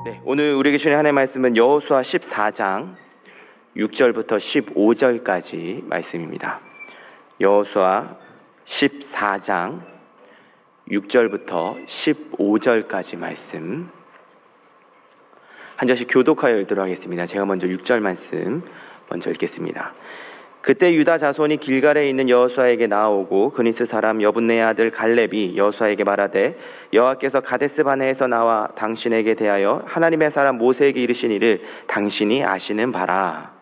네, 오늘 우리에게 주신 하나님의 말씀은 여호수아 14장 6절부터 15절까지 말씀입니다. 여호수아 14장 6절부터 15절까지 말씀 한 절씩 교독하여 읽도록 하겠습니다. 제가 먼저 6절 말씀 먼저 읽겠습니다. 그때 유다 자손이 길갈에 있는 여호수아에게 나아오고 그니스 사람 여분네의 아들 갈렙이 여호수아에게 말하되 여호와께서 가데스 바네에서 나와 당신에게 대하여 하나님의 사람 모세에게 이르신 일을 당신이 아시는 바라.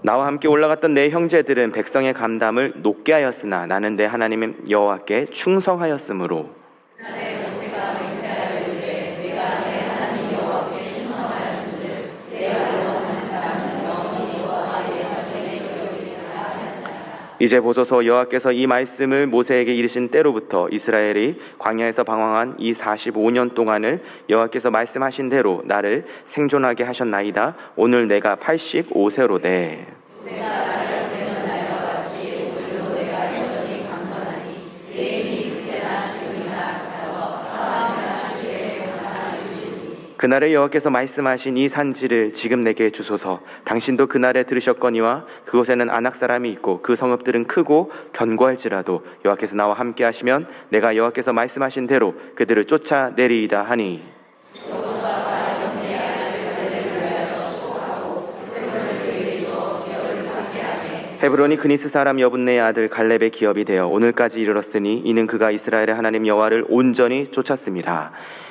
나와 함께 올라갔던 내 형제들은 백성의 감담을 높게 하였으나 나는 내 하나님 여호와께 충성하였으므로 이제 보소서 여호와께서 이 말씀을 모세에게 이르신 때로부터 이스라엘이 광야에서 방황한 이 45년 동안을 여호와께서 말씀하신 대로 나를 생존하게 하셨나이다. 오늘 내가 85세로되 그날에 여호와께서 말씀하신 이 산지를 지금 내게 주소서. 당신도 그날에 들으셨거니와 그곳에는 아낙 사람이 있고 그 성읍들은 크고 견고할지라도 여호와께서 나와 함께 하시면 내가 여호와께서 말씀하신 대로 그들을 쫓아내리이다 하니 헤브론이 그니스 사람 여분네의 아들 갈렙의 기업이 되어 오늘까지 이르렀으니 이는 그가 이스라엘의 하나님 여호와를 온전히 쫓았습니다.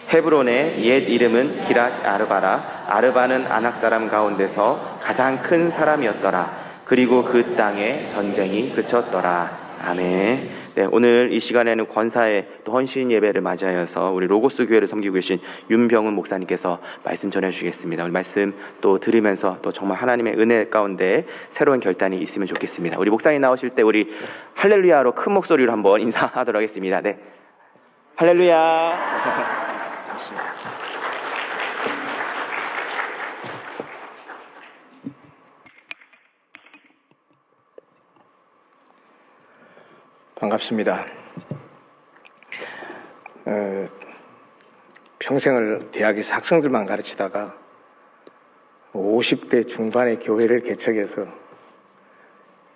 헤브론의 옛 이름은 기랏 아르바라. 아르바는 아낙 사람 가운데서 가장 큰 사람이었더라. 그리고 그 땅에 전쟁이 그쳤더라. 아멘. 네, 오늘 이 시간에는 권사의 또 헌신 예배를 맞이하여서 우리 로고스 교회를 섬기고 계신 윤병훈 목사님께서 말씀 전해주시겠습니다. 우리 말씀 또 들으면서 또 정말 하나님의 은혜 가운데 새로운 결단이 있으면 좋겠습니다. 우리 목사님 나오실 때 우리 할렐루야로 큰 목소리로 한번 인사하도록 하겠습니다. 네, 할렐루야. 좋습니다. 반갑습니다. 평생을 대학에서 학생들만 가르치다가 50대 중반에 교회를 개척해서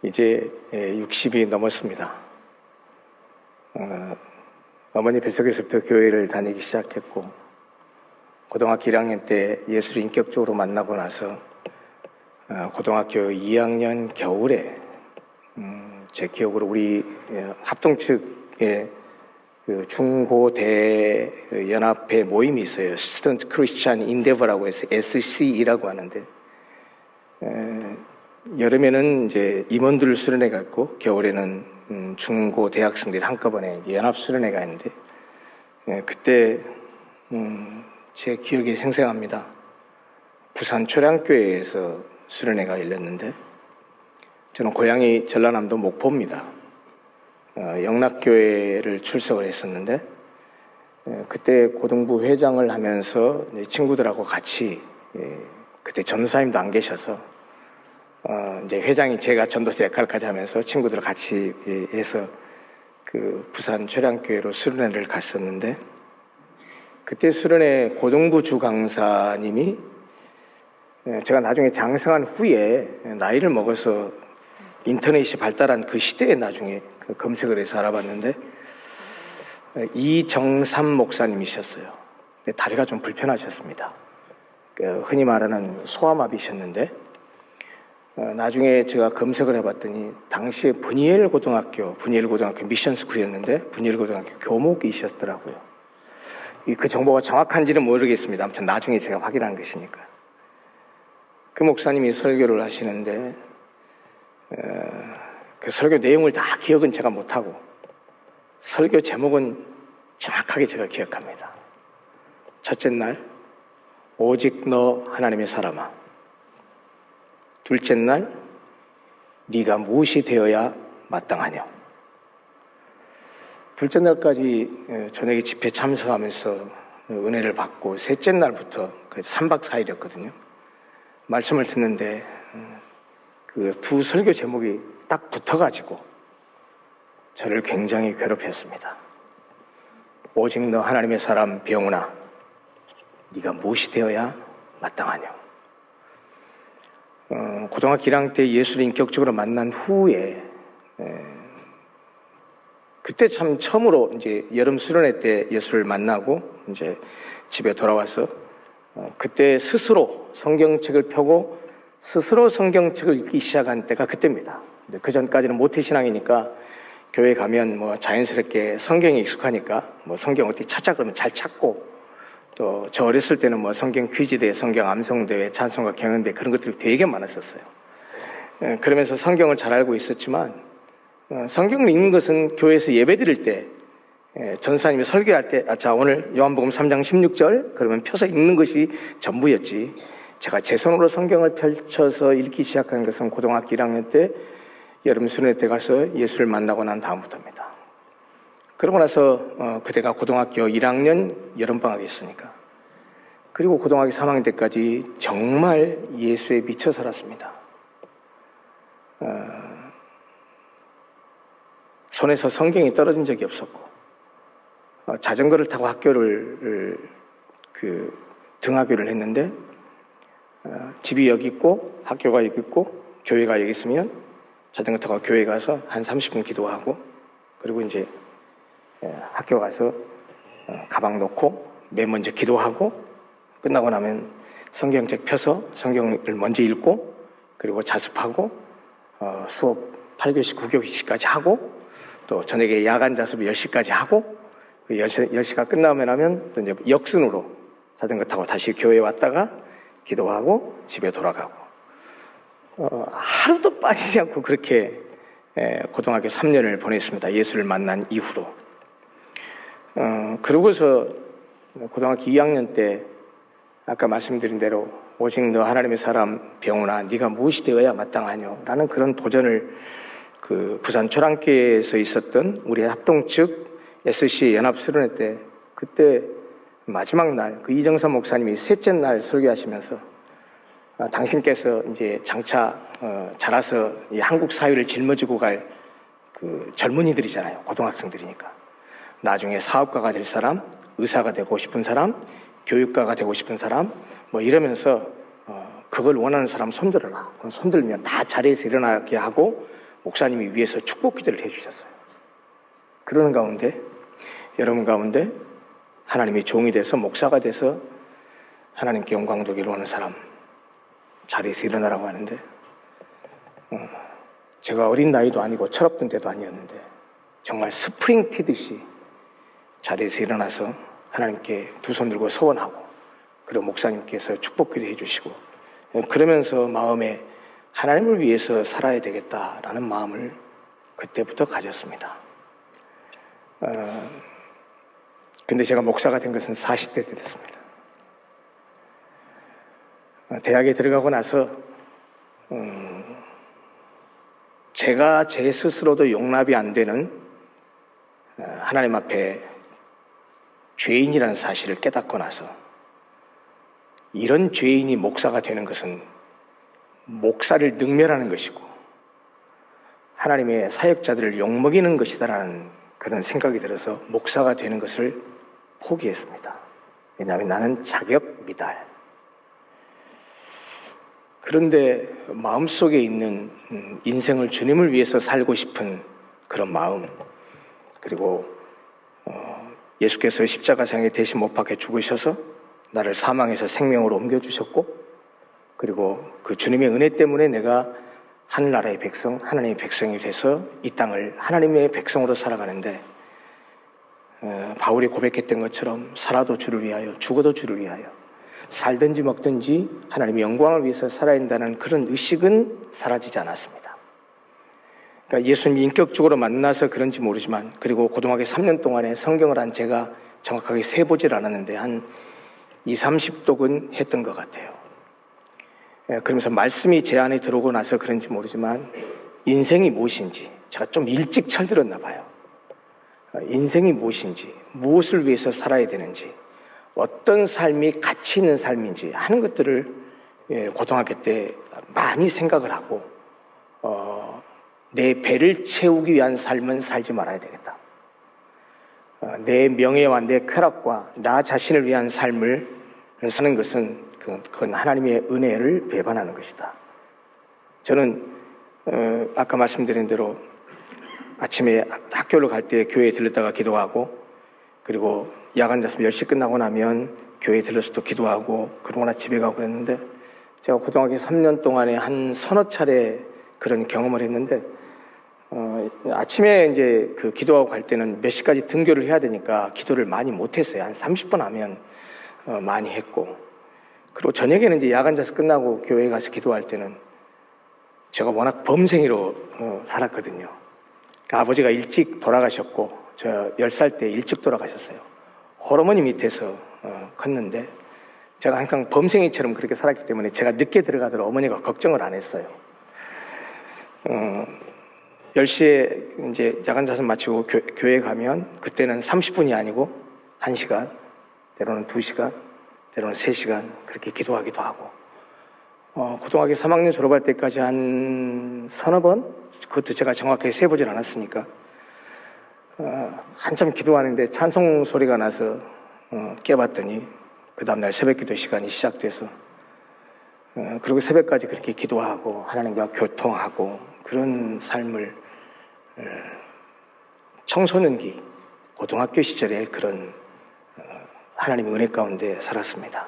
이제 60이 넘었습니다. 어머니 뱃속에서부터 교회를 다니기 시작했고 고등학교 1학년 때 예수를 인격적으로 만나고 나서 고등학교 2학년 겨울에 제 기억으로 우리 합동 측의 그 중고대 연합회 모임이 있어요. Student Christian Endeavor라고 해서 SCE라고 하는데 여름에는 이제 임원들 수련회가 있고 겨울에는 중고 대학생들이 한꺼번에 연합 수련회가 있는데 그때 제 기억이 생생합니다. 부산 초량교회에서 수련회가 열렸는데 저는 고향이 전라남도 목포입니다. 영락교회를 출석을 했었는데 그때 고등부 회장을 하면서 친구들하고 같이 그때 전도사님도 안 계셔서 이제 회장이 제가 전도사 역할까지 하면서 친구들 같이 해서 그 부산 초량교회로 수련회를 갔었는데 그때 수련회 고등부 주강사님이 제가 나중에 장성한 후에 나이를 먹어서 인터넷이 발달한 그 시대에 나중에 검색을 해서 알아봤는데 이정삼 목사님이셨어요. 다리가 좀 불편하셨습니다. 흔히 말하는 소아마비셨는데 나중에 제가 검색을 해봤더니 당시에 분이엘 고등학교 미션스쿨이었는데 분이엘 고등학교 교목이셨더라고요. 그 정보가 정확한지는 모르겠습니다. 아무튼 나중에 제가 확인한 것이니까. 그 목사님이 설교를 하시는데 그 설교 내용을 다 기억은 제가 못하고 설교 제목은 정확하게 제가 기억합니다. 첫째 날 오직 너 하나님의 사람아. 둘째 날 네가 무엇이 되어야 마땅하냐. 둘째 날까지 저녁에 집회 참석하면서 은혜를 받고 셋째 날부터 3박 4일이었거든요. 말씀을 듣는데 그 두 설교 제목이 딱 붙어가지고 저를 굉장히 괴롭혔습니다. 오직 너 하나님의 사람 병훈아, 네가 무엇이 되어야 마땅하냐. 고등학교 1학년 때 예수를 인격적으로 만난 후에 그때 참 처음으로 이제 여름 수련회 때 예수를 만나고 이제 집에 돌아와서 그때 스스로 성경책을 펴고 스스로 성경책을 읽기 시작한 때가 그때입니다. 근데 그 전까지는 모태신앙이니까 교회 가면 뭐 자연스럽게 성경에 익숙하니까 뭐 성경 어떻게 찾자 그러면 잘 찾고, 또 저 어렸을 때는 뭐 성경 퀴즈대회, 성경 암송대회, 찬송가 경연대 그런 것들이 되게 많았었어요. 그러면서 성경을 잘 알고 있었지만 성경을 읽는 것은 교회에서 예배 드릴 때 전사님이 설교할 때 자 오늘 요한복음 3장 16절 그러면 펴서 읽는 것이 전부였지, 제가 제 손으로 성경을 펼쳐서 읽기 시작한 것은 고등학교 1학년 때 여름 수련회 때 가서 예수를 만나고 난 다음부터입니다. 그러고 나서 그때가 고등학교 1학년 여름방학이었으니까, 그리고 고등학교 3학년 때까지 정말 예수에 미쳐 살았습니다. 손에서 성경이 떨어진 적이 없었고, 자전거를 타고 학교를 등하교를 했는데 집이 여기 있고 학교가 여기 있고 교회가 여기 있으면 자전거 타고 교회 가서 한 30분 기도하고, 그리고 이제 학교 가서 가방 놓고 맨 먼저 기도하고, 끝나고 나면 성경책 펴서 성경을 먼저 읽고, 그리고 자습하고 수업 8교시 9교시까지 하고, 또 저녁에 야간 자습 10시까지 하고, 10시가 끝나면 또 이제 역순으로 자전거 타고 다시 교회에 왔다가 기도하고 집에 돌아가고, 하루도 빠지지 않고 그렇게 고등학교 3년을 보냈습니다. 예수를 만난 이후로. 그러고서 고등학교 2학년 때 아까 말씀드린 대로 오직 너 하나님의 사람 병훈아, 네가 무엇이 되어야 마땅하뇨 라는 그런 도전을 그 부산 초랑교회에서 있었던 우리 합동 측 SC 연합수련회 때, 그때 마지막 날 그 이정선 목사님이 셋째 날 설교하시면서 당신께서 이제 장차 자라서 이 한국 사회를 짊어지고 갈 그 젊은이들이잖아요. 고등학생들이니까. 나중에 사업가가 될 사람, 의사가 되고 싶은 사람, 교육가가 되고 싶은 사람, 뭐 이러면서 그걸 원하는 사람 손들어라. 손들면 다 자리에서 일어나게 하고 목사님이 위에서 축복 기도를 해주셨어요. 그러는 가운데, 여러분 가운데 하나님의 종이 돼서 목사가 돼서 하나님께 영광 돌기를 원하는 사람 자리에서 일어나라고 하는데, 제가 어린 나이도 아니고 철없던 때도 아니었는데 정말 스프링 튀듯이 자리에서 일어나서 하나님께 두 손 들고 서원하고, 그리고 목사님께서 축복기도 해주시고, 그러면서 마음에 하나님을 위해서 살아야 되겠다라는 마음을 그때부터 가졌습니다. 근데 제가 목사가 된 것은 40대 때 됐습니다. 대학에 들어가고 나서 제가 제 스스로도 용납이 안 되는 하나님 앞에 죄인이라는 사실을 깨닫고 나서, 이런 죄인이 목사가 되는 것은 목사를 능멸하는 것이고 하나님의 사역자들을 욕먹이는 것이다라는 그런 생각이 들어서 목사가 되는 것을 포기했습니다. 왜냐하면 나는 자격 미달. 그런데 마음속에 있는 인생을 주님을 위해서 살고 싶은 그런 마음, 그리고 예수께서 십자가상에 대신 못 박혀 죽으셔서 나를 사망에서 생명으로 옮겨주셨고, 그리고 그 주님의 은혜 때문에 내가 하늘나라의 백성, 하나님의 백성이 돼서 이 땅을 하나님의 백성으로 살아가는데, 바울이 고백했던 것처럼 살아도 주를 위하여, 죽어도 주를 위하여, 살든지 먹든지 하나님의 영광을 위해서 살아야 한다는 그런 의식은 사라지지 않았습니다. 그러니까 예수님이 인격적으로 만나서 그런지 모르지만, 그리고 고등학교 3년 동안에 성경을 한 제가 정확하게 세보질 않았는데 한 20-30독은 했던 것 같아요. 그러면서 말씀이 제 안에 들어오고 나서 그런지 모르지만 인생이 무엇인지 제가 좀 일찍 철들었나 봐요. 인생이 무엇인지, 무엇을 위해서 살아야 되는지, 어떤 삶이 가치 있는 삶인지 하는 것들을 고등학교 때 많이 생각을 하고, 내 배를 채우기 위한 삶은 살지 말아야 되겠다. 내 명예와 내 쾌락과 나 자신을 위한 삶을 사는 것은 그건 하나님의 은혜를 배반하는 것이다. 저는 아까 말씀드린 대로 아침에 학교를 갈 때 교회에 들렀다가 기도하고, 그리고 야간 자습 10시 끝나고 나면 교회에 들러서 또 기도하고, 그러고 나 집에 가고 그랬는데, 제가 고등학교 3년 동안에 한 서너 차례 그런 경험을 했는데, 아침에 이제 그 기도하고 갈 때는 몇 시까지 등교를 해야 되니까 기도를 많이 못했어요. 한 30분 하면 많이 했고, 그리고 저녁에는 이제 야간 자습 끝나고 교회에 가서 기도할 때는 제가 워낙 범생이로 살았거든요. 그러니까 아버지가 일찍 돌아가셨고, 저 10살 때 일찍 돌아가셨어요. 호르몬이 밑에서 컸는데, 제가 항상 범생이처럼 그렇게 살았기 때문에 제가 늦게 들어가더라도 어머니가 걱정을 안 했어요. 10시에 이제 야간 자습 마치고 교회 가면 그때는 30분이 아니고 1시간, 때로는 2시간, 때로는 3시간 그렇게 기도하기도 하고, 고등학교 3학년 졸업할 때까지 한 서너 번, 그것도 제가 정확하게 세보질 않았으니까, 한참 기도하는데 찬송 소리가 나서 깨봤더니 그 다음날 새벽 기도 시간이 시작돼서, 그리고 새벽까지 그렇게 기도하고 하나님과 교통하고 그런 삶을 청소년기, 고등학교 시절에 그런 하나님의 은혜 가운데 살았습니다.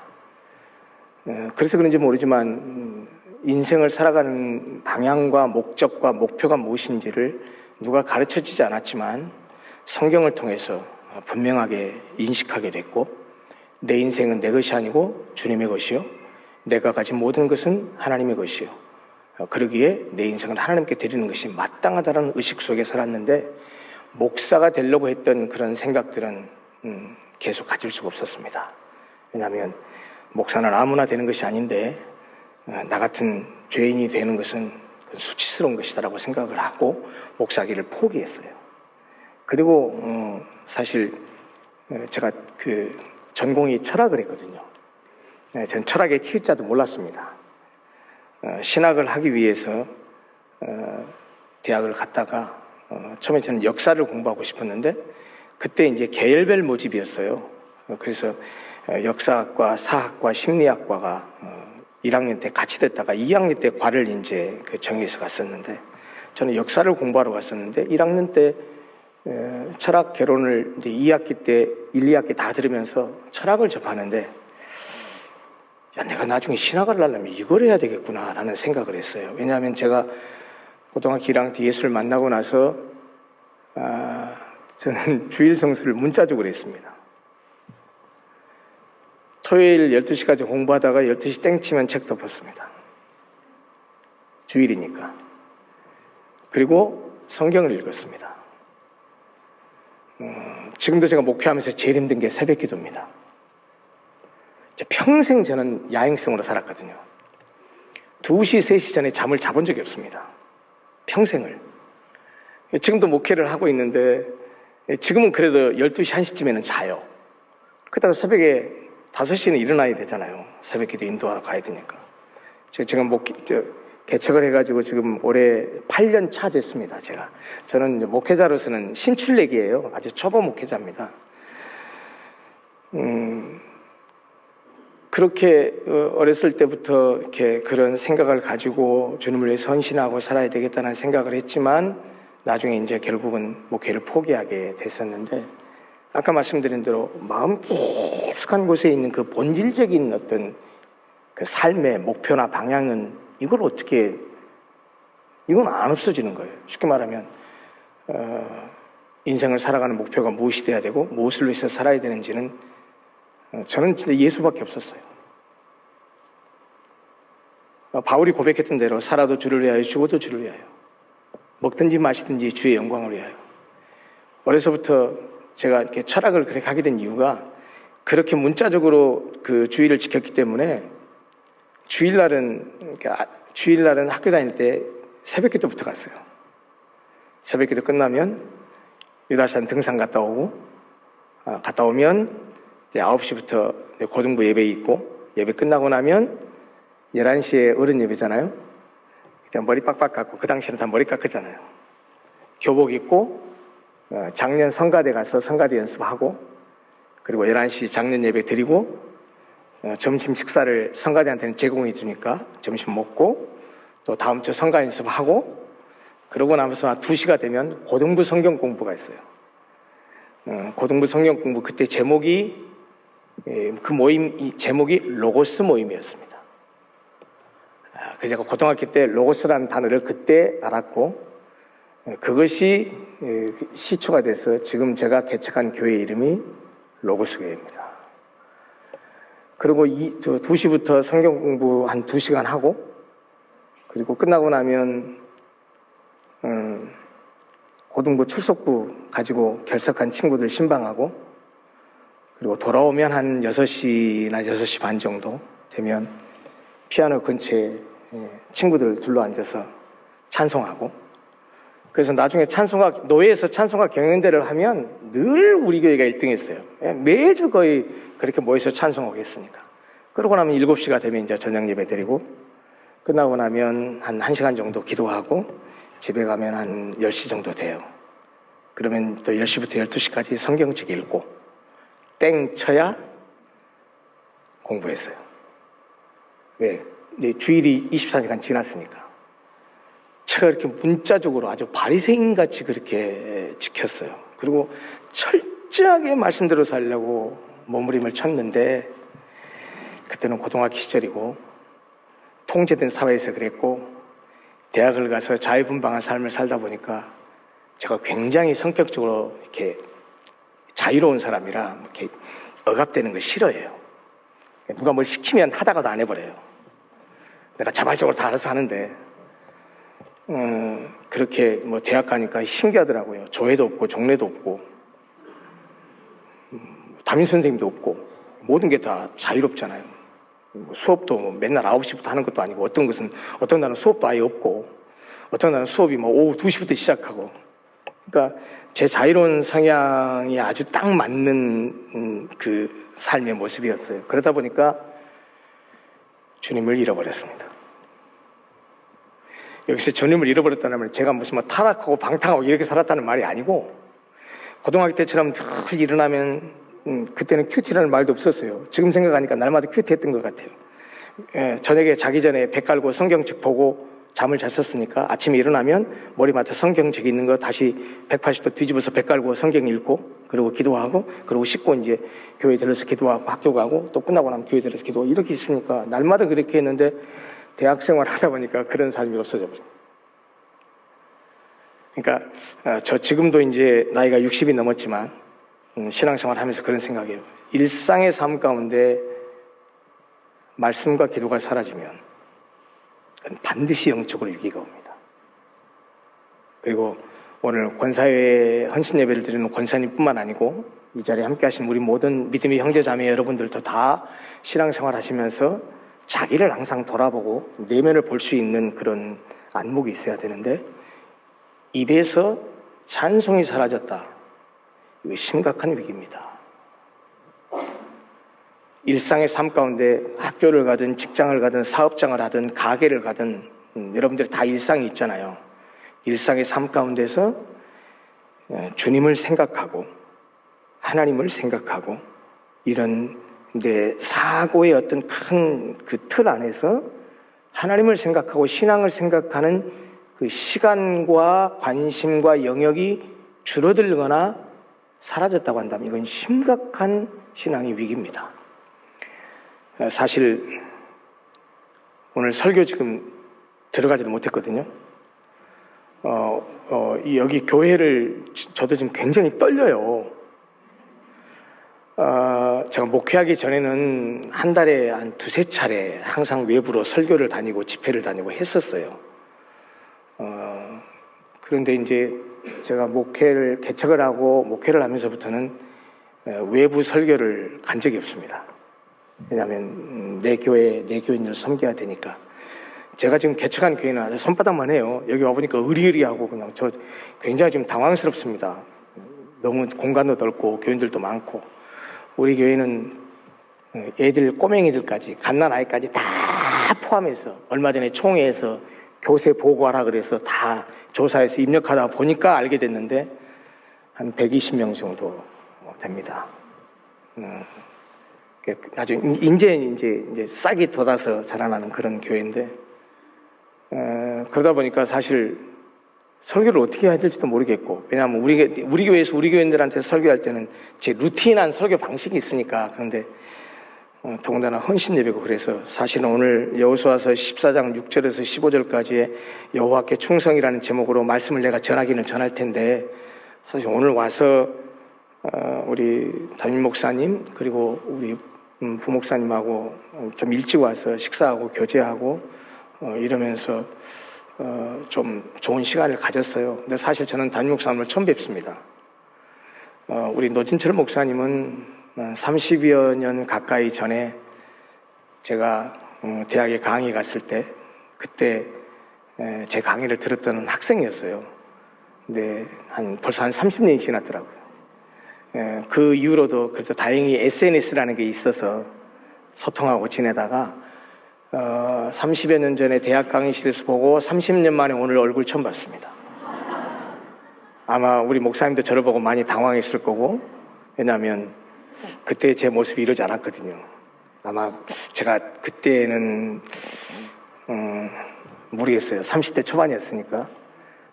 그래서 그런지 모르지만 인생을 살아가는 방향과 목적과 목표가 무엇인지를 누가 가르쳐주지 않았지만 성경을 통해서 분명하게 인식하게 됐고, 내 인생은 내 것이 아니고 주님의 것이요, 내가 가진 모든 것은 하나님의 것이요, 그러기에 내 인생은 하나님께 드리는 것이 마땅하다는 의식 속에 살았는데, 목사가 되려고 했던 그런 생각들은 계속 가질 수가 없었습니다. 왜냐하면 목사는 아무나 되는 것이 아닌데, 나 같은 죄인이 되는 것은 수치스러운 것이다라고 생각을 하고 목사기를 포기했어요. 그리고 사실 제가 그 전공이 철학을 했거든요. 전 철학의 T자도 몰랐습니다. 신학을 하기 위해서 대학을 갔다가 처음에 저는 역사를 공부하고 싶었는데, 그때 이제 계열별 모집이었어요. 그래서 역사학과, 사학과, 심리학과가 1학년 때 같이 됐다가 2학년 때 과를 이제 정해서 갔었는데, 저는 역사를 공부하러 갔었는데 1학년 때 철학 개론을 이제 2학기 때 1, 2학기 다 들으면서 철학을 접하는데, 야, 내가 나중에 신학을 하려면 이걸 해야 되겠구나라는 생각을 했어요. 왜냐하면 제가 고등학교 1학년 때 예수를 만나고 나서 저는 주일 성수를 문자적으로 했습니다. 토요일 12시까지 공부하다가 12시 땡 치면 책 덮었습니다. 주일이니까. 그리고 성경을 읽었습니다. 지금도 제가 목회하면서 제일 힘든 게 새벽 기도입니다. 평생 저는 야행성으로 살았거든요. 2시, 3시 전에 잠을 자본 적이 없습니다. 평생을. 지금도 목회를 하고 있는데 지금은 그래도 12시, 1시쯤에는 자요. 그러다가 새벽에 5시는 일어나야 되잖아요. 새벽 기도 인도하러 가야 되니까. 제가 개척을 해가지고 지금 올해 8년 차 됐습니다. 저는 목회자로서는 신출내기예요. 아주 초보 목회자입니다. 그렇게 어렸을 때부터 이렇게 그런 생각을 가지고 주님을 위해 헌신하고 살아야 되겠다는 생각을 했지만, 나중에 이제 결국은 목회를 포기하게 됐었는데, 아까 말씀드린 대로 마음 깊숙한 곳에 있는 그 본질적인 어떤 그 삶의 목표나 방향은 이건 안 없어지는 거예요. 쉽게 말하면 인생을 살아가는 목표가 무엇이 돼야 되고 무엇을 위해서 살아야 되는지는 저는 진짜 예수밖에 없었어요. 바울이 고백했던 대로 살아도 주를 위하여 죽어도 주를 위하여, 먹든지 마시든지 주의 영광을 위하여. 어려서부터 제가 이렇게 철학을 그렇게 하게 된 이유가, 그렇게 문자적으로 그 주의를 지켰기 때문에 주일날은 학교 다닐 때 새벽 기도부터 갔어요. 새벽 기도 끝나면 유다산 등산 갔다 오면 이제 9시부터 고등부 예배 있고, 예배 끝나고 나면 11시에 어른 예배잖아요. 머리 빡빡 깎고, 그 당시에는 다 머리 깎았잖아요. 교복 입고 작년 성가대 가서 성가대 연습하고, 그리고 11시 작년 예배 드리고, 점심 식사를 성가대한테는 제공해 주니까 점심 먹고, 또 다음 주 성가 연습하고, 그러고 나면서 한 2시가 되면 고등부 성경 공부가 있어요. 고등부 성경 공부, 그때 제목이 그 모임 이 제목이 로고스 모임이었습니다. 그래서 제가 고등학교 때 로고스라는 단어를 그때 알았고, 그것이 시초가 돼서 지금 제가 개척한 교회 이름이 로고스 교회입니다. 그리고 2시부터 성경 공부 한 2시간 하고, 그리고 끝나고 나면 고등부 출석부 가지고 결석한 친구들 신방하고, 그리고 돌아오면 한 6시나 6시 반 정도 되면 피아노 근처에 친구들 둘러앉아서 찬송하고, 그래서 나중에 노예에서 찬송가 경연대를 하면 늘 우리 교회가 1등했어요. 매주 거의 그렇게 모여서 찬송하고 했으니까. 그러고 나면 7시가 되면 이제 저녁 예배 드리고, 끝나고 나면 한 1시간 정도 기도하고, 집에 가면 한 10시 정도 돼요. 그러면 또 10시부터 12시까지 성경책 읽고, 땡 쳐야 공부했어요. 왜? 이제 주일이 24시간 지났으니까. 제가 이렇게 문자적으로 아주 바리새인같이 그렇게 지켰어요. 그리고 철저하게 말씀대로 살려고 몸부림을 쳤는데, 그때는 고등학교 시절이고 통제된 사회에서 그랬고, 대학을 가서 자유분방한 삶을 살다 보니까 제가 굉장히 성격적으로 이렇게 자유로운 사람이라 이렇게 억압되는 걸 싫어해요. 누가 뭘 시키면 하다가도 안 해버려요. 내가 자발적으로 다 알아서 하는데, 그렇게 뭐 대학 가니까 신기하더라고요. 조회도 없고 종례도 없고 담임 선생님도 없고 모든 게 다 자유롭잖아요. 수업도 뭐 맨날 9시부터 하는 것도 아니고, 어떤 날은 수업도 아예 없고, 어떤 날은 수업이 뭐 오후 2시부터 시작하고. 그러니까 제 자유로운 성향이 아주 딱 맞는 그 삶의 모습이었어요. 그러다 보니까 주님을 잃어버렸습니다. 여기서 주님을 잃어버렸다는 말은 제가 무슨 뭐 타락하고 방탕하고 이렇게 살았다는 말이 아니고, 고등학교 때처럼 늘 일어나면 그때는 큐티라는 말도 없었어요. 지금 생각하니까 날마다 큐티했던 것 같아요. 저녁에 자기 전에 배 깔고 성경책 보고 잠을 잘 썼으니까 아침에 일어나면 머리맡에 성경책 있는 거 다시 180도 뒤집어서 배 깔고 성경 읽고, 그리고 기도하고, 그리고 씻고 이제 교회 들러서 기도하고 학교 가고, 또 끝나고 나면 교회 들러서 기도하고, 이렇게 있으니까 날마다 그렇게 했는데, 대학 생활 하다 보니까 그런 삶이 없어져 버려요. 그러니까 저 지금도 이제 나이가 60이 넘었지만 신앙생활 하면서 그런 생각이에요. 일상의 삶 가운데 말씀과 기도가 사라지면 그건 반드시 영적으로 위기가 옵니다. 그리고 오늘 권사회 헌신 예배를 드리는 권사님뿐만 아니고 이 자리에 함께 하신 우리 모든 믿음의 형제 자매 여러분들도 다 신앙생활 하시면서 자기를 항상 돌아보고 내면을 볼 수 있는 그런 안목이 있어야 되는데, 입에서 찬송이 사라졌다. 이거 심각한 위기입니다. 일상의 삶 가운데 학교를 가든 직장을 가든 사업장을 하든 가게를 가든 여러분들이 다 일상이 있잖아요. 일상의 삶 가운데서 주님을 생각하고 하나님을 생각하고, 이런 내 사고의 어떤 큰 그 틀 안에서 하나님을 생각하고 신앙을 생각하는 그 시간과 관심과 영역이 줄어들거나 사라졌다고 한다면 이건 심각한 신앙의 위기입니다. 사실 오늘 설교 지금 들어가지도 못했거든요. 여기 교회를 저도 지금 굉장히 떨려요. 제가 목회하기 전에는 한 달에 한 2-3차례 항상 외부로 설교를 다니고 집회를 다니고 했었어요. 그런데 이제 제가 개척을 하고 목회를 하면서부터는 외부 설교를 간 적이 없습니다. 왜냐하면 내 교인들을 섬겨야 되니까. 제가 지금 개척한 교회는 아주 손바닥만 해요. 여기 와보니까 으리으리하고 그냥 저 굉장히 지금 당황스럽습니다. 너무 공간도 넓고 교인들도 많고. 우리 교회는 애들, 꼬맹이들까지, 갓난 아이까지 다 포함해서 얼마 전에 총회에서 교세 보고하라 그래서 다 조사해서 입력하다 보니까 알게 됐는데 한 120명 정도 됩니다. 아주 이제 싹이 돋아서 자라나는 그런 교회인데, 그러다 보니까 사실 설교를 어떻게 해야 될지도 모르겠고, 왜냐하면 우리 교회에서 우리 교인들한테 설교할 때는 제 루틴한 설교 방식이 있으니까. 그런데 더군다나 헌신 예배고, 그래서 사실은 오늘 여호수아서 14장 6절에서 15절까지의 여호와께 충성이라는 제목으로 말씀을 내가 전하기는 전할 텐데, 사실 오늘 와서 우리 담임 목사님 그리고 우리 부목사님하고 좀 일찍 와서 식사하고 교제하고 이러면서 좀 좋은 시간을 가졌어요. 근데 사실 저는 담임 목사님을 처음 뵙습니다. 우리 노진철 목사님은 30여 년 가까이 전에 제가 대학에 강의 갔을 때, 그때 제 강의를 들었던 학생이었어요. 근데 벌써 한 30년이 지났더라고요. 그 이후로도 그래서 다행히 SNS라는 게 있어서 소통하고 지내다가 30여 년 전에 대학 강의실에서 보고 30년 만에 오늘 얼굴 처음 봤습니다. 아마 우리 목사님도 저를 보고 많이 당황했을 거고, 왜냐하면 그때 제 모습이 이러지 않았거든요. 아마 제가 그때는 모르겠어요. 30대 초반이었으니까.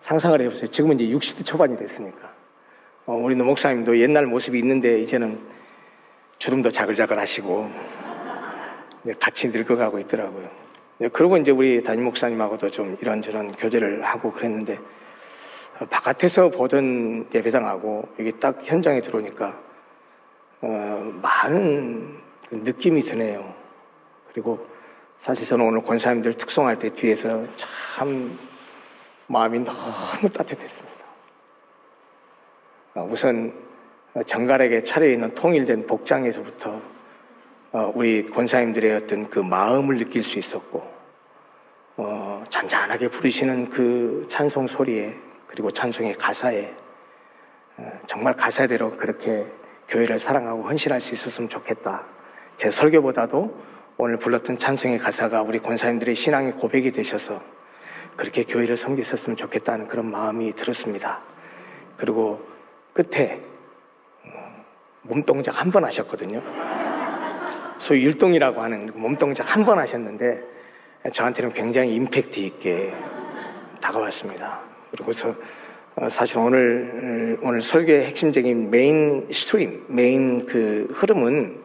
상상을 해보세요. 지금은 이제 60대 초반이 됐으니까. 우리 목사님도 옛날 모습이 있는데 이제는 주름도 자글자글 하시고 같이 늙어가고 있더라고요. 그러고 이제 우리 담임 목사님하고도 좀 이런저런 교제를 하고 그랬는데, 바깥에서 보던 예배당하고 여기 딱 현장에 들어오니까 많은 느낌이 드네요. 그리고 사실 저는 오늘 권사님들 특송할 때 뒤에서 참 마음이 너무 따뜻했습니다. 우선 정갈하게 차려있는 통일된 복장에서부터 우리 권사님들의 어떤 그 마음을 느낄 수 있었고, 잔잔하게 부르시는 그 찬송 소리에, 그리고 찬송의 가사에 정말 가사대로 그렇게 교회를 사랑하고 헌신할 수 있었으면 좋겠다. 제 설교보다도 오늘 불렀던 찬송의 가사가 우리 권사님들의 신앙의 고백이 되셔서 그렇게 교회를 섬기셨으면 좋겠다는 그런 마음이 들었습니다. 그리고 끝에 몸동작 한 번 하셨거든요. 소위 율동이라고 하는 몸동작 한 번 하셨는데 저한테는 굉장히 임팩트 있게 다가왔습니다. 그리고서 사실 오늘 설교의 핵심적인 메인 그 흐름은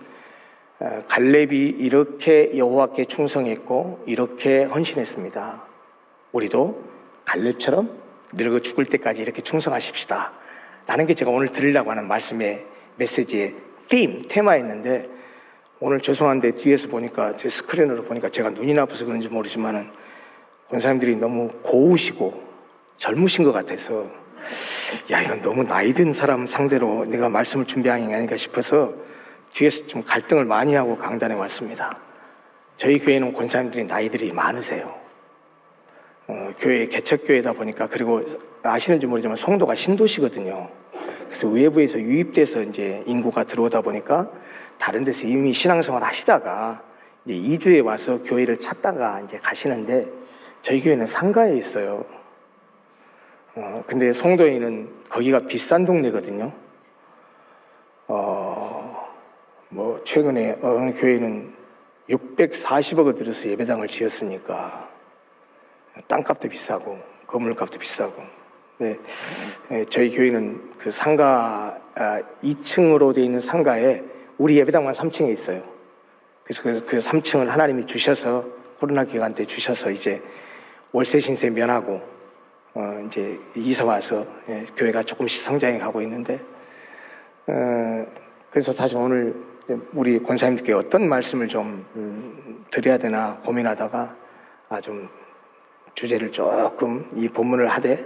갈렙이 이렇게 여호와께 충성했고 이렇게 헌신했습니다. 우리도 갈렙처럼 늙어 죽을 때까지 이렇게 충성하십시다 라는 게 제가 오늘 드리려고 하는 말씀의 메시지의 테마였는데, 오늘 죄송한데 뒤에서 보니까, 제 스크린으로 보니까 제가 눈이 나빠서 그런지 모르지만은 권사님들이 너무 고우시고 젊으신 것 같아서, 야, 이건 너무 나이 든 사람 상대로 내가 말씀을 준비한 게 아닌가 싶어서 뒤에서 좀 갈등을 많이 하고 강단에 왔습니다. 저희 교회는 권사님들이 나이들이 많으세요. 교회 개척교회다 보니까, 그리고 아시는지 모르지만 송도가 신도시거든요. 그래서 외부에서 유입돼서 이제 인구가 들어오다 보니까 다른 데서 이미 신앙생활 하시다가 이제 이주에 와서 교회를 찾다가 이제 가시는데, 저희 교회는 상가에 있어요. 근데 송도에는 거기가 비싼 동네거든요. 뭐 최근에 어느 교회는 640억을 들여서 예배당을 지었으니까 땅값도 비싸고 건물값도 비싸고. 네, 저희 교회는 그 상가 2층으로 되어 있는 상가에 우리 예배당만 3층에 있어요. 그래서 그 3층을 하나님이 주셔서, 코로나 기간 때 주셔서 이제 월세 신세 면하고 이제 이사 와서 교회가 조금씩 성장해 가고 있는데, 그래서 사실 오늘 우리 권사님들께 어떤 말씀을 좀 드려야 되나 고민하다가 좀 주제를 조금, 이 본문을 하되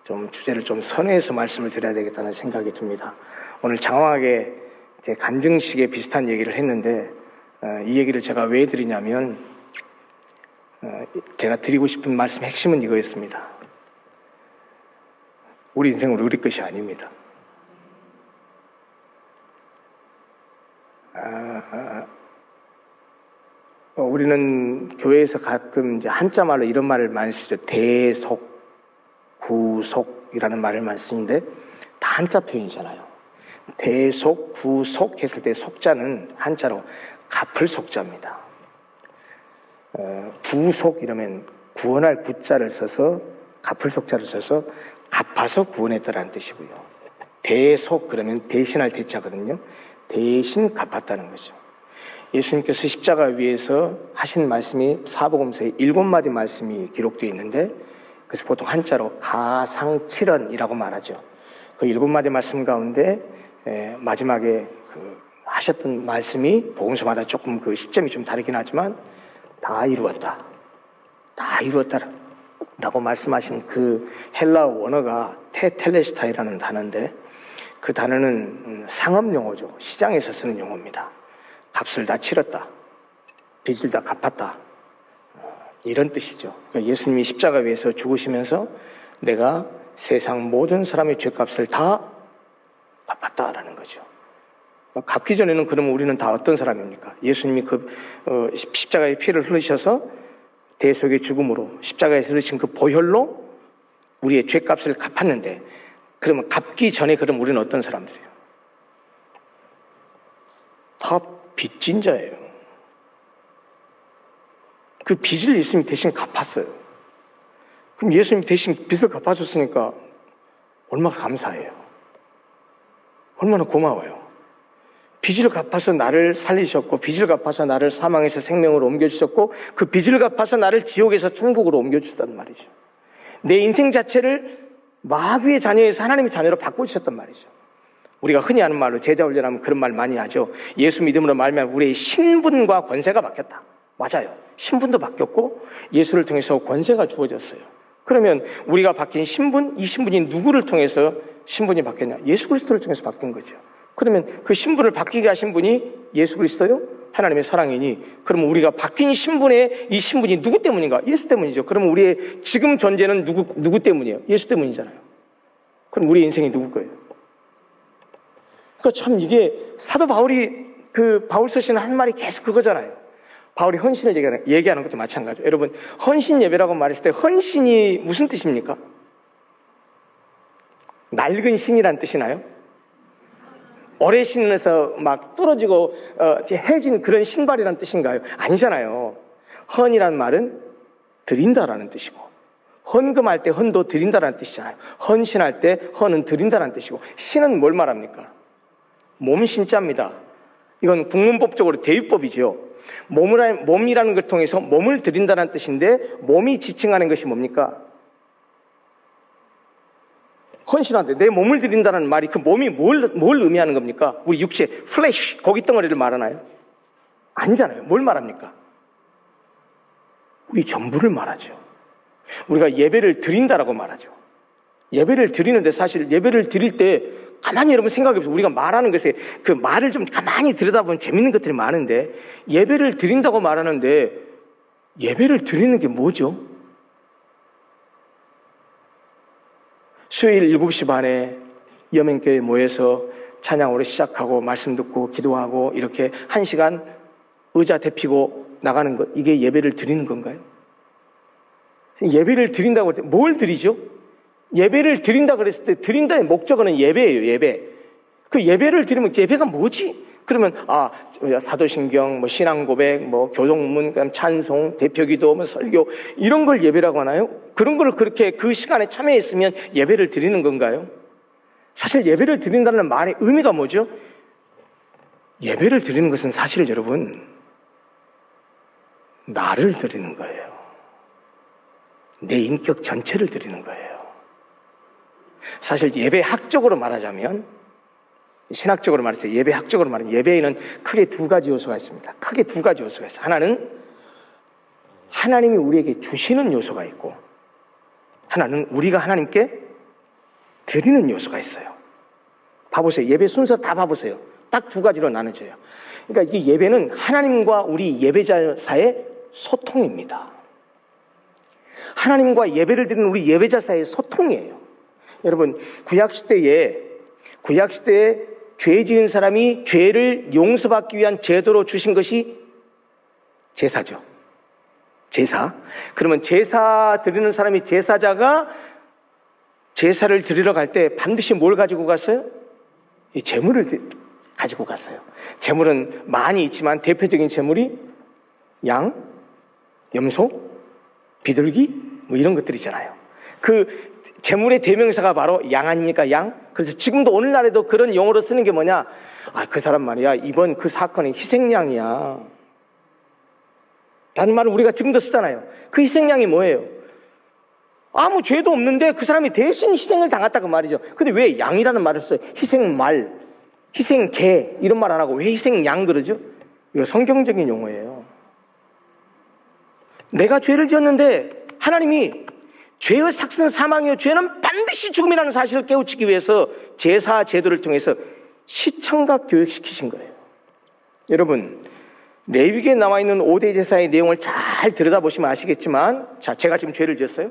좀 주제를 좀 선회해서 말씀을 드려야 되겠다는 생각이 듭니다. 오늘 장황하게 제 간증식에 비슷한 얘기를 했는데, 이 얘기를 제가 왜 드리냐면, 제가 드리고 싶은 말씀의 핵심은 이거였습니다. 우리 인생은 우리 것이 아닙니다. 우리는 교회에서 가끔 이제 한자말로 이런 말을 많이 쓰죠. 대속, 구속이라는 말을 많이 쓰는데 다 한자 표현이잖아요. 대속, 구속 했을 때 속자는 한자로 갚을 속자입니다. 구속 이러면 구원할 구자를 써서 갚을 속자를 써서 갚아서 구원했다라는 뜻이고요. 대속 그러면 대신할 대자거든요. 대신 갚았다는 거죠. 예수님께서 십자가 위에서 하신 말씀이 사복음서에 7마디 말씀이 기록되어 있는데 그래서 보통 한자로 가상칠언이라고 말하죠. 그 7마디 말씀 가운데 마지막에 하셨던 말씀이 복음서마다 조금 그 시점이 좀 다르긴 하지만 다 이루었다. 다 이루었다라고 말씀하신 그 헬라어 원어가 테텔레스타이라는 단어인데 그 단어는 상업 용어죠. 시장에서 쓰는 용어입니다. 값을 다 치렀다. 빚을 다 갚았다. 이런 뜻이죠. 그러니까 예수님이 십자가 위에서 죽으시면서 내가 세상 모든 사람의 죄값을 다 갚았다라는 거죠. 갚기 전에는 그러면 우리는 다 어떤 사람입니까? 예수님이 십자가의 피를 흘리셔서 대속의 죽음으로 십자가에 흘리신 그 보혈로 우리의 죄값을 갚았는데 그러면 갚기 전에 그럼 우리는 어떤 사람들이에요? 다 빚진 자예요. 그 빚을 예수님이 대신 갚았어요. 그럼 예수님이 대신 빚을 갚아줬으니까 얼마나 감사해요. 얼마나 고마워요. 빚을 갚아서 나를 살리셨고 빚을 갚아서 나를 사망에서 생명으로 옮겨주셨고 그 빚을 갚아서 나를 지옥에서 천국으로 옮겨주셨단 말이죠. 내 인생 자체를 마귀의 자녀에서 하나님의 자녀로 바꿔주셨단 말이죠. 우리가 흔히 하는 말로 제자 훈련하면 그런 말 많이 하죠. 예수 믿음으로 말미암아 우리의 신분과 권세가 바뀌었다. 맞아요. 신분도 바뀌었고 예수를 통해서 권세가 주어졌어요. 그러면 우리가 바뀐 신분, 이 신분이 누구를 통해서 신분이 바뀌었냐? 예수 그리스도를 통해서 바뀐 거죠. 그러면 그 신분을 바뀌게 하신 분이 예수 그리스도요? 하나님의 사랑이니 그러면 우리가 바뀐 신분의 이 신분이 누구 때문인가? 예수 때문이죠. 그러면 우리의 지금 존재는 누구 때문이에요? 예수 때문이잖아요. 그럼 우리 인생이 누구 거예요? 그러니까 참 이게 사도 바울이 바울서 씨는 한 말이 계속 그거잖아요. 바울이 헌신을 얘기하는 것도 마찬가지예요. 여러분 헌신 예배라고 말했을 때 헌신이 무슨 뜻입니까? 낡은 신이란 뜻이나요? 오래 신어서 막 뚫어지고 해진 그런 신발이란 뜻인가요? 아니잖아요. 헌이란 말은 드린다라는 뜻이고 헌금할 때 헌도 드린다라는 뜻이잖아요. 헌신할 때 헌은 드린다라는 뜻이고 신은 뭘 말합니까? 몸 신자입니다. 이건 국문법적으로 대유법이죠. 몸이라는 걸 통해서 몸을 드린다는 뜻인데 몸이 지칭하는 것이 뭡니까? 헌신한데 내 몸을 드린다는 말이 그 몸이 뭘 의미하는 겁니까? 우리 육체, 플래시, 고기 덩어리를 말하나요? 아니잖아요. 뭘 말합니까? 우리 전부를 말하죠. 우리가 예배를 드린다라고 말하죠. 예배를 드리는데 사실 예배를 드릴 때 가만히 여러분 생각해보세요. 우리가 말하는 것에 그 말을 좀 가만히 들여다보면 재밌는 것들이 많은데 예배를 드린다고 말하는데 예배를 드리는 게 뭐죠? 수요일 7시 반에 여맹교회에 모여서 찬양으로 시작하고 말씀 듣고 기도하고 이렇게 1시간 의자 대피고 나가는 것 이게 예배를 드리는 건가요? 예배를 드린다고 할 때 뭘 드리죠? 예배를 드린다 그랬을 때 드린다의 목적어는 예배예요. 예배. 그 예배를 드리면 예배가 뭐지? 그러면 사도신경, 신앙고백, 교동문, 그다음 찬송, 대표기도, 설교 이런 걸 예배라고 하나요? 그런 걸 그렇게 그 시간에 참여했으면 예배를 드리는 건가요? 사실 예배를 드린다는 말의 의미가 뭐죠? 예배를 드리는 것은 사실 여러분 나를 드리는 거예요. 내 인격 전체를 드리는 거예요. 사실 예배학적으로 말하자면 신학적으로 말해서 예배학적으로 말하면 예배에는 크게 2가지 요소가 있습니다. 크게 2가지 요소가 있어요. 하나는 하나님이 우리에게 주시는 요소가 있고 하나는 우리가 하나님께 드리는 요소가 있어요. 봐보세요. 예배 순서 다 봐보세요. 딱 2가지로 나눠져요. 그러니까 이 예배는 하나님과 우리 예배자 사이의 소통입니다. 하나님과 예배를 드리는 우리 예배자 사이의 소통이에요. 여러분 구약시대에 죄 지은 사람이 죄를 용서받기 위한 제도로 주신 것이 제사죠. 제사. 그러면 제사 드리는 사람이 제사자가 제사를 드리러 갈 때 반드시 뭘 가지고 갔어요? 이 제물을 가지고 갔어요. 제물은 많이 있지만 대표적인 제물이 양, 염소, 비둘기 뭐 이런 것들이잖아요. 그 제물의 대명사가 바로 양 아닙니까? 양. 그래서 지금도 오늘날에도 그런 용어로 쓰는 게 뭐냐? 아, 그 사람 말이야, 이번 그 사건의 희생양이야 라는 말을 우리가 지금도 쓰잖아요. 그 희생양이 뭐예요? 아무 죄도 없는데 그 사람이 대신 희생을 당했다고 말이죠. 근데 왜 양이라는 말을 써요? 희생말, 희생개 이런 말 안 하고 왜 희생양 그러죠? 이거 성경적인 용어예요. 내가 죄를 지었는데 하나님이 죄의 삭슨 사망이요 죄는 반드시 죽음이라는 사실을 깨우치기 위해서 제사 제도를 통해서 시청각 교육시키신 거예요. 여러분, 레위기에 나와 있는 5대 제사의 내용을 잘 들여다보시면 아시겠지만, 자, 제가 지금 죄를 지었어요.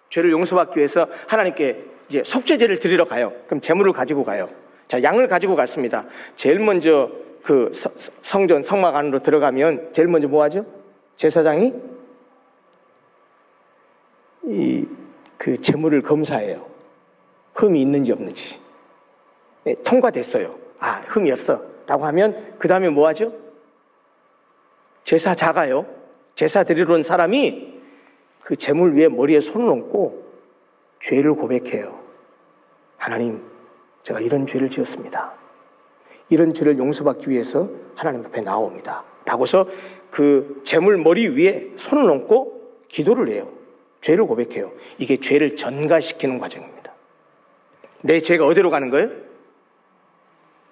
죄를 용서받기 위해서 하나님께 이제 속죄제를 드리러 가요. 그럼 제물을 가지고 가요. 자, 양을 가지고 갔습니다. 제일 먼저 그 성전 성막 안으로 들어가면 제일 먼저 뭐 하죠? 제사장이 그 제물을 검사해요. 흠이 있는지 없는지. 네, 통과됐어요. 아, 흠이 없어 라고 하면 그 다음에 뭐 하죠? 제사자가요, 제사 드리러 온 사람이 그 제물 위에 머리에 손을 얹고 죄를 고백해요. 하나님, 제가 이런 죄를 지었습니다. 이런 죄를 용서받기 위해서 하나님 앞에 나옵니다 라고서 그 제물 머리 위에 손을 얹고 기도를 해요. 죄를 고백해요. 이게 죄를 전가시키는 과정입니다. 내 죄가 어디로 가는 거예요?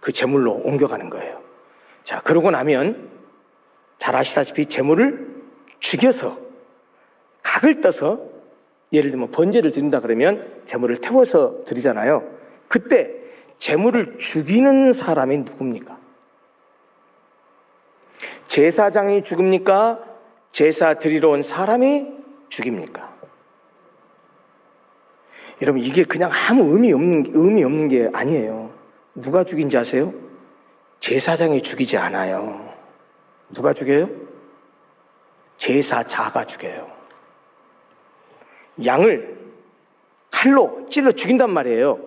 그 제물로 옮겨가는 거예요. 자, 그러고 나면 잘 아시다시피 제물을 죽여서 각을 떠서, 예를 들면 번제를 드린다 그러면 제물을 태워서 드리잖아요. 그때 제물을 죽이는 사람이 누굽니까? 제사장이 죽입니까? 제사 드리러 온 사람이 죽입니까? 여러분, 이게 그냥 아무 의미 없는 게 아니에요. 누가 죽인지 아세요? 제사장이 죽이지 않아요. 누가 죽여요? 제사자가 죽여요. 양을 칼로 찔러 죽인단 말이에요.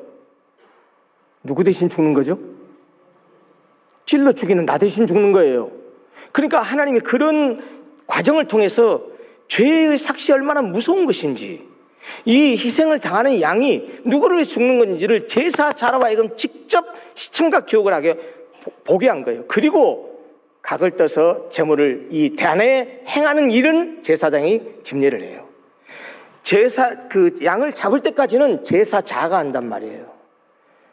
누구 대신 죽는 거죠? 찔러 죽이는 나 대신 죽는 거예요. 그러니까 하나님이 그런 과정을 통해서 죄의 삭시 얼마나 무서운 것인지, 이 희생을 당하는 양이 누구를 위해 죽는 건지를 제사자로 하여금 직접 시청각 교육을 하게 보게 한 거예요. 그리고 각을 떠서 제물을 이 대안에 행하는 일은 제사장이 집례를 해요. 그 양을 잡을 때까지는 제사자가 한단 말이에요.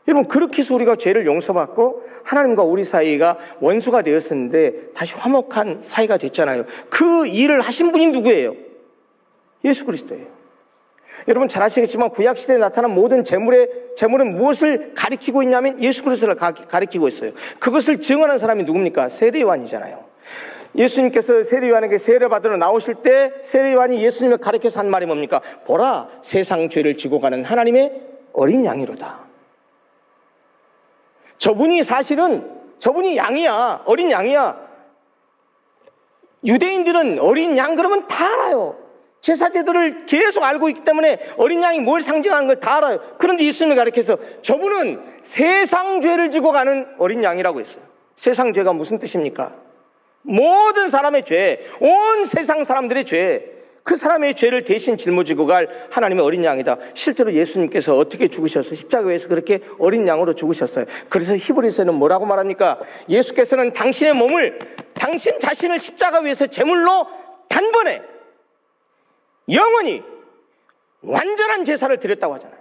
여러분, 그렇게 해서 우리가 죄를 용서받고 하나님과 우리 사이가 원수가 되었었는데 다시 화목한 사이가 됐잖아요. 그 일을 하신 분이 누구예요? 예수 그리스도예요. 여러분 잘 아시겠지만 구약시대에 나타난 모든 제물은 무엇을 가리키고 있냐면 예수 그리스도를 가리키고 있어요. 그것을 증언한 사람이 누굽니까? 세례요한이잖아요. 예수님께서 세례요한에게 세례 받으러 나오실 때 세례요한이 예수님을 가리켜서 한 말이 뭡니까? 보라, 세상 죄를 지고 가는 하나님의 어린 양이로다. 저분이 양이야. 어린 양이야. 유대인들은 어린 양 그러면 다 알아요. 제사제도를 계속 알고 있기 때문에 어린 양이 뭘 상징하는 걸 다 알아요. 그런데 예수님을 가리켜서 저분은 세상 죄를 지고 가는 어린 양이라고 했어요. 세상 죄가 무슨 뜻입니까? 모든 사람의 죄, 온 세상 사람들의 죄, 그 사람의 죄를 대신 짊어지고 갈 하나님의 어린 양이다. 실제로 예수님께서 어떻게 죽으셨어요? 십자가에서 그렇게 어린 양으로 죽으셨어요. 그래서 히브리서는 뭐라고 말합니까? 예수께서는 당신의 몸을, 당신 자신을 십자가 위에서 제물로 단번에 영원히 완전한 제사를 드렸다고 하잖아요.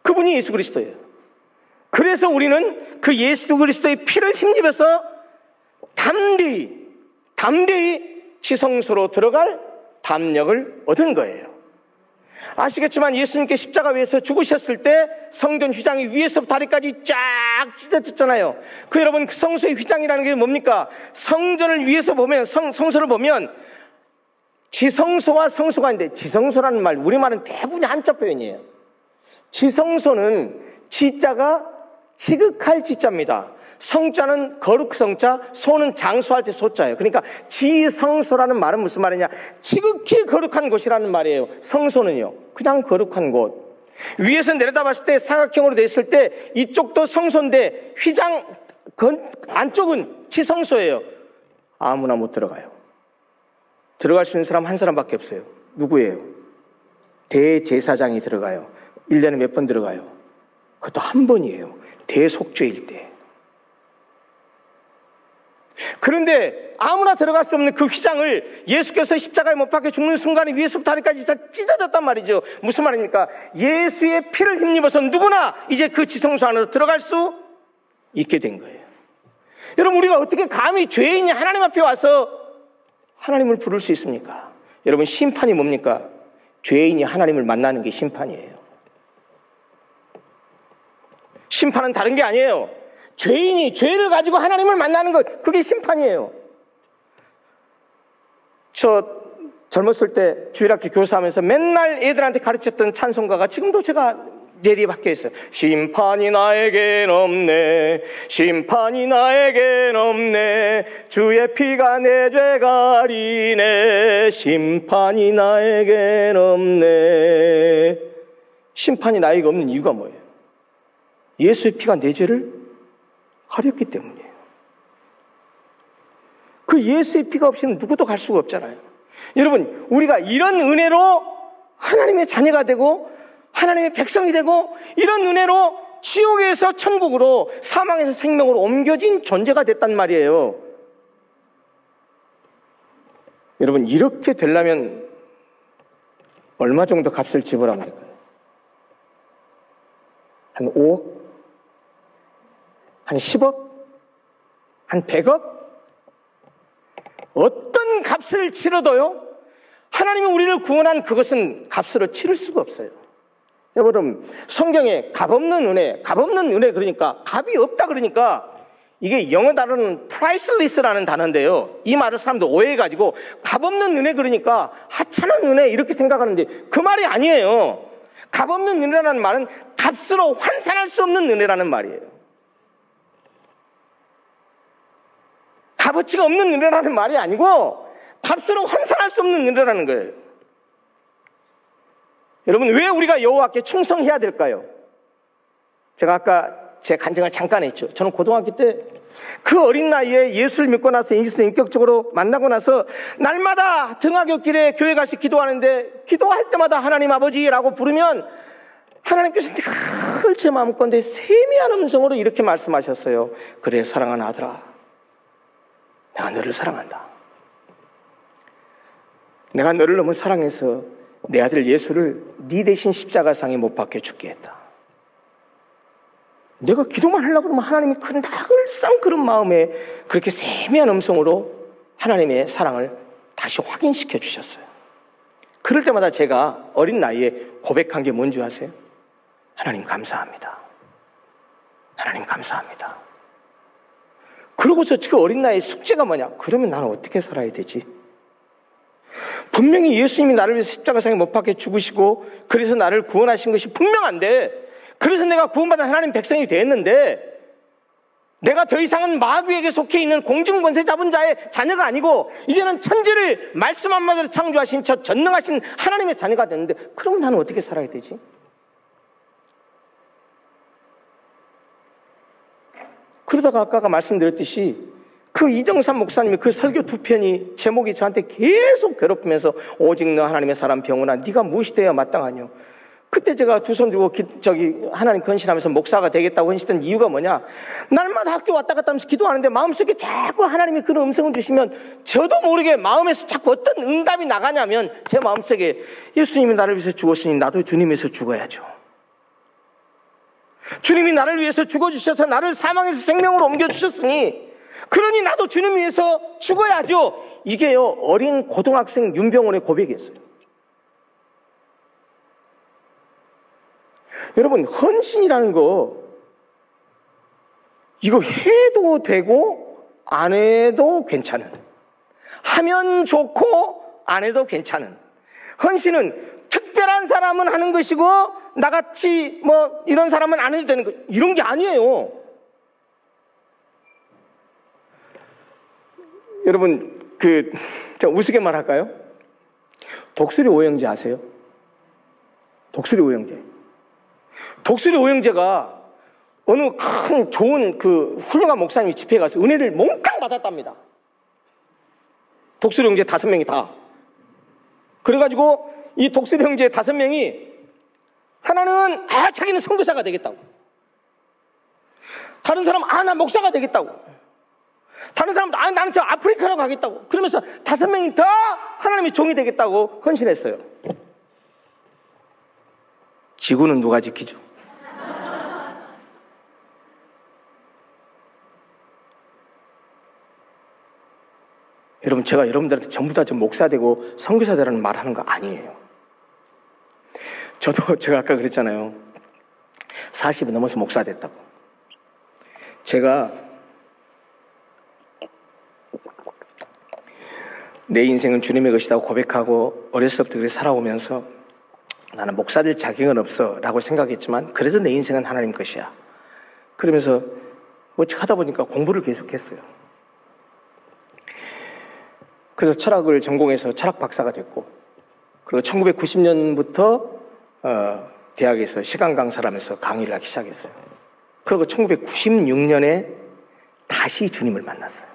그분이 예수 그리스도예요. 그래서 우리는 그 예수 그리스도의 피를 힘입어서 담대히 지성소로 들어갈 담력을 얻은 거예요. 아시겠지만 예수님께 십자가 위에서 죽으셨을 때 성전 휘장이 위에서부터 아래까지 쫙 찢어졌잖아요. 그 여러분, 그 성소의 휘장이라는 게 뭡니까? 성전을 위에서 보면, 성소를 보면 지성소와 성소가 있는데, 지성소라는 말, 우리말은 대부분 한자 표현이에요. 지성소는 지자가 지극할 지자입니다. 성자는 거룩성자, 소는 장수할 때 소자예요. 그러니까 지성소라는 말은 무슨 말이냐? 지극히 거룩한 곳이라는 말이에요. 성소는요, 그냥 거룩한 곳. 위에서 내려다봤을 때 사각형으로 되어 있을 때 이쪽도 성소인데 안쪽은 지성소예요. 아무나 못 들어가요. 들어갈 수 있는 사람 한 사람밖에 없어요. 누구예요? 대제사장이 들어가요. 1년에 몇 번 들어가요? 그것도 한 번이에요. 대속죄일 때. 그런데 아무나 들어갈 수 없는 그 휘장을 예수께서 십자가에 못 박혀 죽는 순간에 위에서부터 아래까지 다 찢어졌단 말이죠. 무슨 말입니까? 예수의 피를 힘입어서 누구나 이제 그 지성소 안으로 들어갈 수 있게 된 거예요. 여러분, 우리가 어떻게 감히 죄인이 하나님 앞에 와서 하나님을 부를 수 있습니까? 여러분, 심판이 뭡니까? 죄인이 하나님을 만나는 게 심판이에요. 심판은 다른 게 아니에요. 죄인이 죄를 가지고 하나님을 만나는 것, 그게 심판이에요. 저 젊었을 때 주일학교 교사하면서 맨날 애들한테 가르쳤던 찬송가가 지금도 제가 내리 박혀 있어요. 심판이 나에겐 없네, 심판이 나에겐 없네, 주의 피가 내 죄 가리네, 심판이 나에겐 없네. 심판이 나에게 없는 이유가 뭐예요? 예수의 피가 내 죄를 가렸기 때문이에요. 그 예수의 피가 없이는 누구도 갈 수가 없잖아요. 여러분, 우리가 이런 은혜로 하나님의 자녀가 되고 하나님의 백성이 되고 이런 은혜로 지옥에서 천국으로, 사망에서 생명으로 옮겨진 존재가 됐단 말이에요. 여러분, 이렇게 되려면 얼마 정도 값을 지불하면 될까요? 한 5억? 한 10억? 한 100억? 어떤 값을 치러도요, 하나님이 우리를 구원한 그것은 값으로 치를 수가 없어요. 여러분, 성경에 값없는 은혜 그러니까 값이 없다 그러니까 이게 영어 단어는 priceless라는 단어인데요. 이 말을 사람들 오해해가지고 값없는 은혜 그러니까 하찮은 은혜 이렇게 생각하는데 그 말이 아니에요. 값없는 은혜라는 말은 값으로 환산할 수 없는 은혜라는 말이에요. 값어치가 없는 은혜라는 말이 아니고 값으로 환산할 수 없는 은혜라는 거예요. 여러분, 왜 우리가 여호와께 충성해야 될까요? 제가 아까 제 간증을 잠깐 했죠. 저는 고등학교 때 그 어린 나이에 예수를 믿고 나서 예수를 인격적으로 만나고 나서 날마다 등하굣길에 교회 가서 기도하는데 기도할 때마다 하나님 아버지라고 부르면 하나님께서 늘 제 마음가운데 세미한 음성으로 이렇게 말씀하셨어요. 그래, 사랑하는 아들아, 내가 너를 사랑한다. 내가 너를 너무 사랑해서 내 아들 예수를 네 대신 십자가상에 못 박혀 죽게 했다. 내가 기도만 하려고 그러면 하나님이 큰 낙을상 그런 마음에 그렇게 세미한 음성으로 하나님의 사랑을 다시 확인시켜 주셨어요. 그럴 때마다 제가 어린 나이에 고백한 게 뭔지 아세요? 하나님 감사합니다. 하나님 감사합니다. 그러고서 그 어린 나이에 숙제가 뭐냐? 그러면 나는 어떻게 살아야 되지? 분명히 예수님이 나를 위해서 십자가상에 못 박혀 죽으시고 그래서 나를 구원하신 것이 분명한데, 그래서 내가 구원받은 하나님 백성이 됐는데 내가 더 이상은 마귀에게 속해 있는 공중권세 잡은 자의 자녀가 아니고 이제는 천지를 말씀 한마디로 창조하신 저 전능하신 하나님의 자녀가 됐는데, 그럼 나는 어떻게 살아야 되지? 그러다가 아까 말씀드렸듯이 그 이정삼 목사님의 그 설교 2편이 제목이 저한테 계속 괴롭히면서 오직 너 하나님의 사람 병원아 네가 무엇이 되어야 마땅하뇨. 그때 제가 두 손 들고 하나님 헌신하면서 목사가 되겠다고 헌신했던 이유가 뭐냐, 날마다 학교 왔다 갔다 하면서 기도하는데 마음속에 자꾸 하나님이 그런 음성을 주시면 저도 모르게 마음에서 자꾸 어떤 응답이 나가냐면 제 마음속에 예수님이 나를 위해서 죽었으니 나도 주님 위해서 죽어야죠. 주님이 나를 위해서 죽어주셔서 나를 사망에서 생명으로 옮겨주셨으니 그러니 나도 주님 위해서 죽어야죠. 이게요, 어린 고등학생 윤병원의 고백이었어요. 여러분, 헌신이라는 거 이거 해도 되고 안 해도 괜찮은, 하면 좋고 안 해도 괜찮은, 헌신은 특별한 사람은 하는 것이고 나같이 뭐 이런 사람은 안 해도 되는 거, 이런 게 아니에요. 여러분 자, 우스갯말 할까요? 독수리 오형제 아세요? 독수리 오형제. 독수리 오형제가 어느 큰 좋은 훌륭한 목사님이 집회에 가서 은혜를 몽땅 받았답니다. 독수리 형제 5명이 다. 그래가지고 이 독수리 형제 5명이 하나는 자기는 선교사가 되겠다고, 다른 사람은 나 목사가 되겠다고, 다른 사람은 나는 저 아프리카로 가겠다고, 그러면서 5명이 다 하나님의 종이 되겠다고 헌신했어요. 지구는 누가 지키죠? 여러분, 제가 여러분들한테 전부 다 저 목사 되고 선교사 되라는 말 하는 거 아니에요. 저도 제가 아까 그랬잖아요. 40이 넘어서 목사 됐다고. 제가 내 인생은 주님의 것이라고 고백하고 어렸을 때부터 그렇게 살아오면서 나는 목사 될 자격은 없어 라고 생각했지만 그래도 내 인생은 하나님 것이야. 그러면서 어찌 하다 보니까 공부를 계속했어요. 그래서 철학을 전공해서 철학 박사가 됐고, 그리고 1990년부터 대학에서 시간 강사를 하면서 강의를 하기 시작했어요. 그리고 1996년에 다시 주님을 만났어요.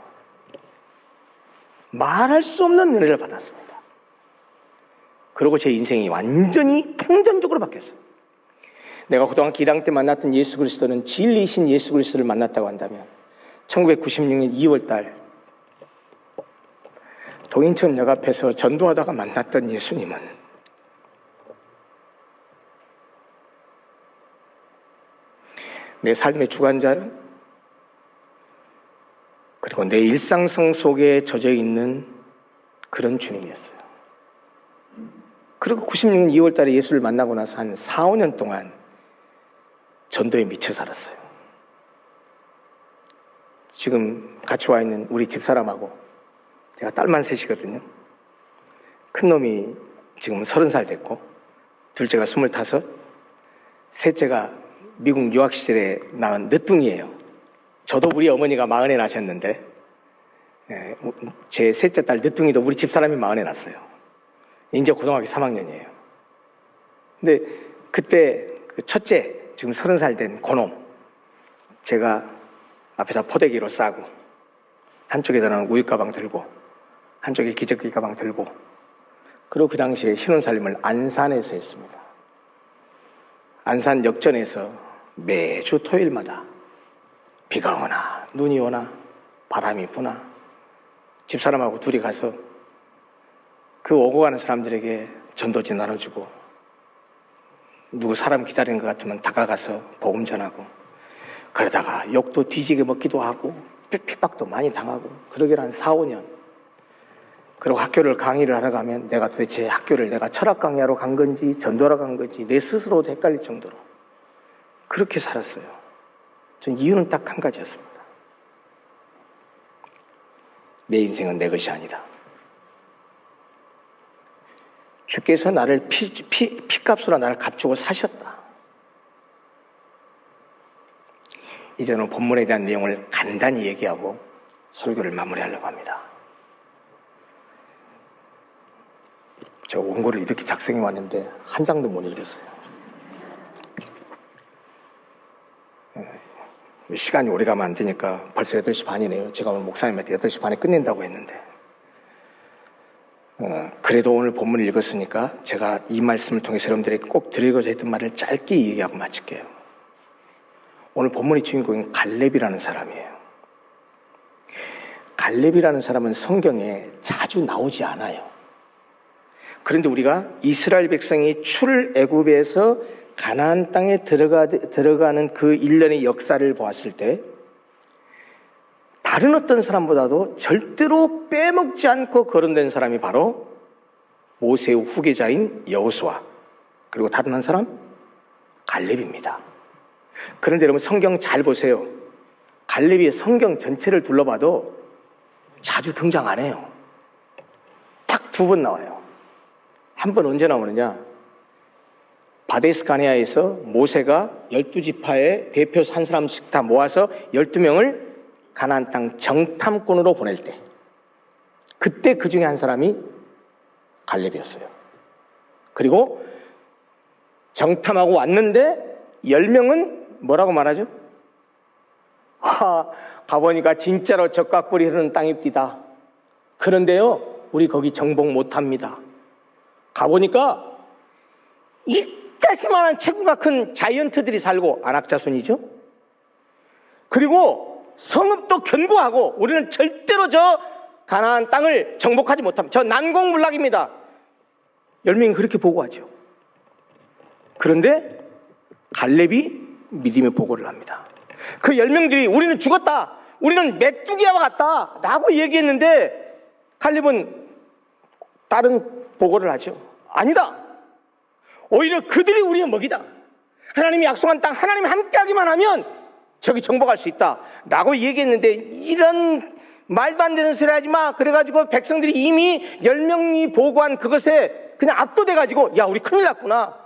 말할 수 없는 은혜를 받았습니다. 그리고 제 인생이 완전히 통전적으로 바뀌었어요. 내가 고등학교 1학년 때 만났던 예수 그리스도는 진리이신 예수 그리스도를 만났다고 한다면 1996년 2월 달 동인천역 앞에서 전도하다가 만났던 예수님은 내 삶의 주관자요, 그리고 내 일상성 속에 젖어 있는 그런 주님이었어요. 그리고 96년 2월 달에 예수를 만나고 나서 한 4, 5년 동안 전도에 미쳐 살았어요. 지금 같이 와 있는 우리 집사람하고 제가 딸만 셋이거든요. 큰 놈이 지금 30살 됐고, 둘째가 25, 셋째가 미국 유학 시절에 낳은 늦둥이에요. 저도 우리 어머니가 40에 나셨는데, 제 셋째 딸 늦둥이도 우리 집사람이 40에 낳았어요. 이제 고등학교 3학년이에요. 근데 그때 그 첫째, 지금 30살 된 고놈, 제가 앞에다 포대기로 싸고, 한쪽에다는 우유 가방 들고, 한쪽에 기저귀 가방 들고, 그리고 그 당시에 신혼살림을 안산에서 했습니다. 안산 역전에서 매주 토요일마다 비가 오나 눈이 오나 바람이 부나 집사람하고 둘이 가서 그 오고 가는 사람들에게 전도지 나눠주고, 누구 사람 기다리는 것 같으면 다가가서 복음 전하고, 그러다가 욕도 뒤지게 먹기도 하고 핍박도 많이 당하고, 그러기를 한 4, 5년. 그리고 학교를 강의를 하러 가면 내가 도대체 학교를 내가 철학 강의하러 간 건지 전도하러 간 건지 내 스스로도 헷갈릴 정도로 그렇게 살았어요. 전 이유는 딱 한 가지였습니다. 내 인생은 내 것이 아니다. 주께서 나를 피값으로 나를 값주고 사셨다. 이제는 본문에 대한 내용을 간단히 얘기하고 설교를 마무리하려고 합니다. 저 원고를 이렇게 작성해 왔는데 한 장도 못 읽었어요. 시간이 오래 가면 안 되니까 벌써 8시 반이네요. 제가 오늘 목사님한테 8시 반에 끝낸다고 했는데, 그래도 오늘 본문을 읽었으니까 제가 이 말씀을 통해서 여러분들에게 꼭 드리고자 했던 말을 짧게 얘기하고 마칠게요. 오늘 본문의 주인공은 갈렙이라는 사람이에요. 갈렙이라는 사람은 성경에 자주 나오지 않아요. 그런데 우리가 이스라엘 백성이 출애굽에서 가나안 땅에 들어가는 그 일련의 역사를 보았을 때 다른 어떤 사람보다도 절대로 빼먹지 않고 거론된 사람이 바로 모세의 후계자인 여호수아, 그리고 다른 한 사람 갈렙입니다. 그런데 여러분, 성경 잘 보세요. 갈렙이 성경 전체를 둘러봐도 자주 등장 안 해요. 딱 2번 나와요. 한 번 언제 나오느냐? 바데스 가네아에서 모세가 12지파의 대표 한 사람씩 다 모아서 12명을 가나안 땅 정탐꾼으로 보낼 때, 그때 그 중에 한 사람이 갈렙이었어요. 그리고 정탐하고 왔는데 10명은 뭐라고 말하죠? 가보니까 진짜로 젖과 꿀이 흐르는 땅입디다. 그런데요, 우리 거기 정복 못합니다. 가보니까 이따시만한 체구가 큰 자이언트들이 살고, 안악자손이죠. 그리고 성읍도 견고하고 우리는 절대로 저 가나안 땅을 정복하지 못합니다. 저 난공불락입니다. 10명이 그렇게 보고하죠. 그런데 갈렙이 믿음의 보고를 합니다. 그 10명들이 우리는 죽었다, 우리는 메뚜기와 같다 라고 얘기했는데, 갈렙은 다른 보고를 하죠. 아니다, 오히려 그들이 우리의 먹이다. 하나님이 약속한 땅, 하나님이 함께하기만 하면 저기 정복할 수 있다 라고 얘기했는데, 이런 말도 안 되는 소리 하지 마. 그래가지고 백성들이 이미 10명이 보고한 그것에 그냥 압도돼가지고, 야, 우리 큰일 났구나,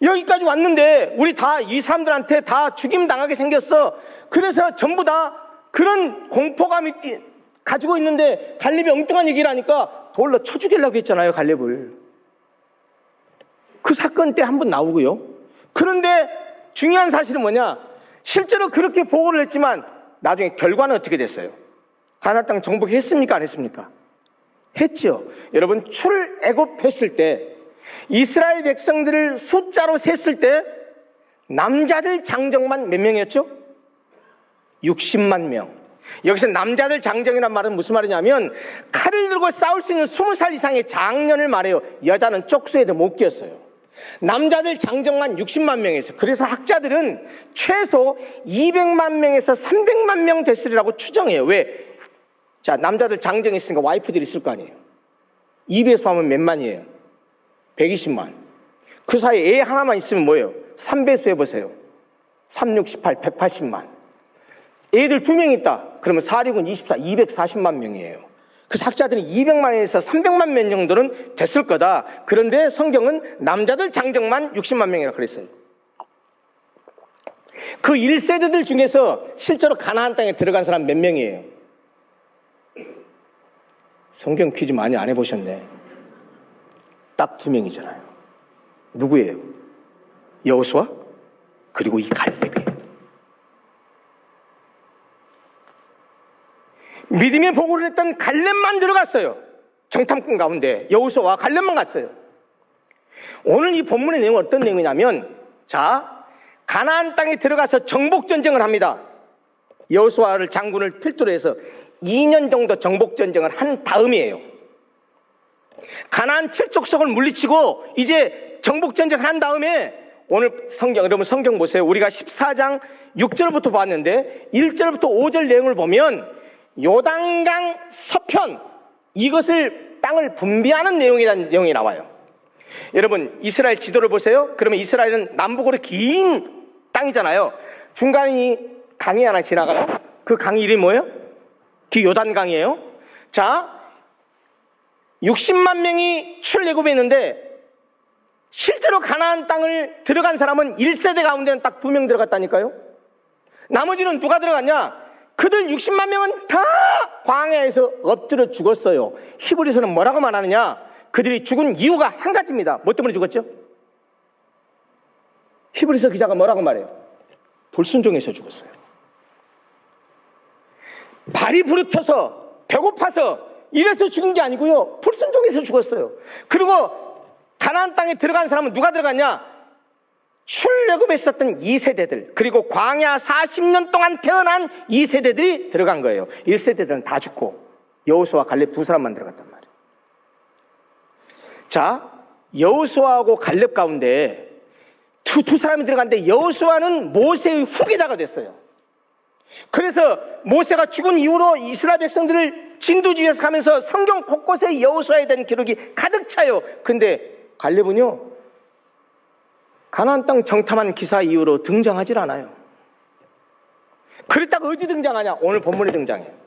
여기까지 왔는데 우리 다 이 사람들한테 다 죽임 당하게 생겼어. 그래서 전부 다 그런 공포감이 가지고 있는데, 갈렙이 엉뚱한 얘기를 하니까 돌로 쳐 죽이려고 했잖아요, 갈렙을. 그 사건 때 한번 나오고요. 그런데 중요한 사실은 뭐냐, 실제로 그렇게 보고를 했지만 나중에 결과는 어떻게 됐어요? 가나안 땅 정복했습니까, 안 했습니까? 했죠. 여러분, 출애굽했을 때 이스라엘 백성들을 숫자로 셌을 때 남자들 장정만 몇 명이었죠? 60만 명. 여기서 남자들 장정이란 말은 무슨 말이냐면, 칼을 들고 싸울 수 있는 20살 이상의 장년을 말해요. 여자는 쪽수에도 못 끼었어요. 남자들 장정만 60만 명에서, 그래서 학자들은 최소 200만 명에서 300만 명 됐으리라고 추정해요. 왜? 자, 남자들 장정이 있으니까 와이프들이 있을 거 아니에요. 2배수 하면 몇 만이에요? 120만. 그 사이에 애 하나만 있으면 뭐예요? 3배수 해보세요. 3, 6, 18, 180만. 애들 2명 있다. 그러면 4, 6은 24, 240만 명이에요. 그 학자들은 200만에서 300만 명 정도는 됐을 거다. 그런데 성경은 남자들 장정만 60만 명이라고 그랬어요. 그 1세대들 중에서 실제로 가나안 땅에 들어간 사람 몇 명이에요? 성경 퀴즈 많이 안 해보셨네. 딱 2명이잖아요. 누구예요? 여호수아 그리고 이 갈렙이에요. 믿음의 보고를 했던 갈렙만 들어갔어요. 정탐꾼 가운데 여호수아와 갈렙만 갔어요. 오늘 이 본문의 내용은 어떤 내용이냐면, 자, 가나안 땅에 들어가서 정복 전쟁을 합니다. 여호수아를 장군을 필두로 해서 2년 정도 정복 전쟁을 한 다음이에요. 가나안 7족속을 물리치고 이제 정복 전쟁을 한 다음에, 오늘 성경, 여러분 성경 보세요. 우리가 14장 6절부터 봤는데 1절부터 5절 내용을 보면 요단강 서편, 이것을 땅을 분배하는 내용이라는 내용이 나와요. 여러분 이스라엘 지도를 보세요. 그러면 이스라엘은 남북으로 긴 땅이잖아요. 중간에 강이 하나 지나가요. 그 강이 이름이 뭐예요? 그 요단강이에요. 자, 60만 명이 출애굽했는데 실제로 가나안 땅을 들어간 사람은 1세대 가운데는 딱 2명 들어갔다니까요. 나머지는 누가 들어갔냐? 그들 60만 명은 다 광야에서 엎드려 죽었어요. 히브리서는 뭐라고 말하느냐? 그들이 죽은 이유가 한 가지입니다. 뭐 때문에 죽었죠? 히브리서 기자가 뭐라고 말해요? 불순종해서 죽었어요. 발이 부르터서 배고파서 이래서 죽은 게 아니고요, 불순종해서 죽었어요. 그리고 가나안 땅에 들어간 사람은 누가 들어갔냐? 출애굽에 있었던 2세대들, 그리고 광야 40년 동안 태어난 2세대들이 들어간 거예요. 1세대들은 다 죽고 여호수아 갈렙 2사람만 들어갔단 말이에요. 자, 여호수아하고 갈렙 가운데 두 사람이 들어갔는데 여호수아는 모세의 후계자가 됐어요. 그래서 모세가 죽은 이후로 이스라엘 백성들을 진두지휘해서 가면서 성경 곳곳에 여호수아에 대한 기록이 가득 차요. 근데 갈렙은요, 가나안 땅 정탐한 기사 이후로 등장하질 않아요. 그랬다가 어디 등장하냐? 오늘 본문에 등장해요.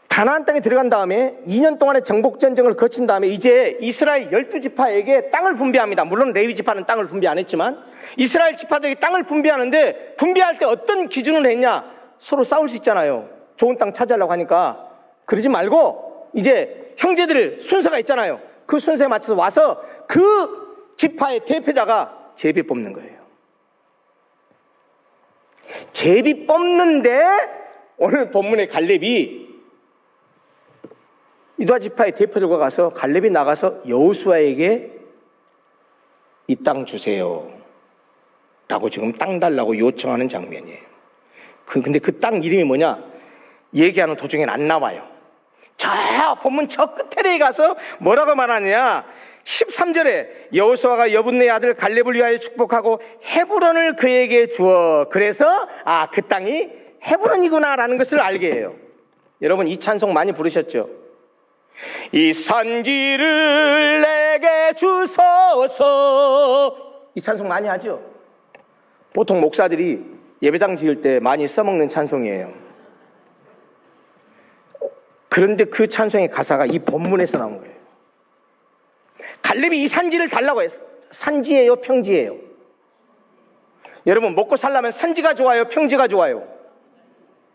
가나안 땅에 들어간 다음에 2년 동안의 정복전쟁을 거친 다음에 이제 이스라엘 12지파에게 땅을 분배합니다. 물론 레위 지파는 땅을 분배 안 했지만 이스라엘 지파들에게 땅을 분배하는데, 분배할 때 어떤 기준을 했냐? 서로 싸울 수 있잖아요. 좋은 땅 차지하려고 하니까 그러지 말고 이제 형제들 순서가 있잖아요. 그 순서에 맞춰서 와서 그 지파의 대표자가 제비 뽑는 거예요. 제비 뽑는데 오늘 본문의 갈렙이 유다 지파의 대표들과 가서 갈렙이 나가서 여호수아에게 이 땅 주세요 라고 지금 땅 달라고 요청하는 장면이에요. 근데 그 땅 이름이 뭐냐? 얘기하는 도중엔 안 나와요. 저 본문 저 끝에 가서 뭐라고 말하느냐? 13절에 여호수아가 여분네 아들 갈렙을 위하여 축복하고 헤브론을 그에게 주어. 그래서 그 땅이 헤브론이구나 라는 것을 알게 해요. 여러분 이 찬송 많이 부르셨죠? 이 산지를 내게 주소서. 이 찬송 많이 하죠? 보통 목사들이 예배당 지을 때 많이 써먹는 찬송이에요. 그런데 그 찬송의 가사가 이 본문에서 나온 거예요. 갈렙이 이 산지를 달라고 했어요. 산지예요, 평지예요? 여러분 먹고 살려면 산지가 좋아요, 평지가 좋아요?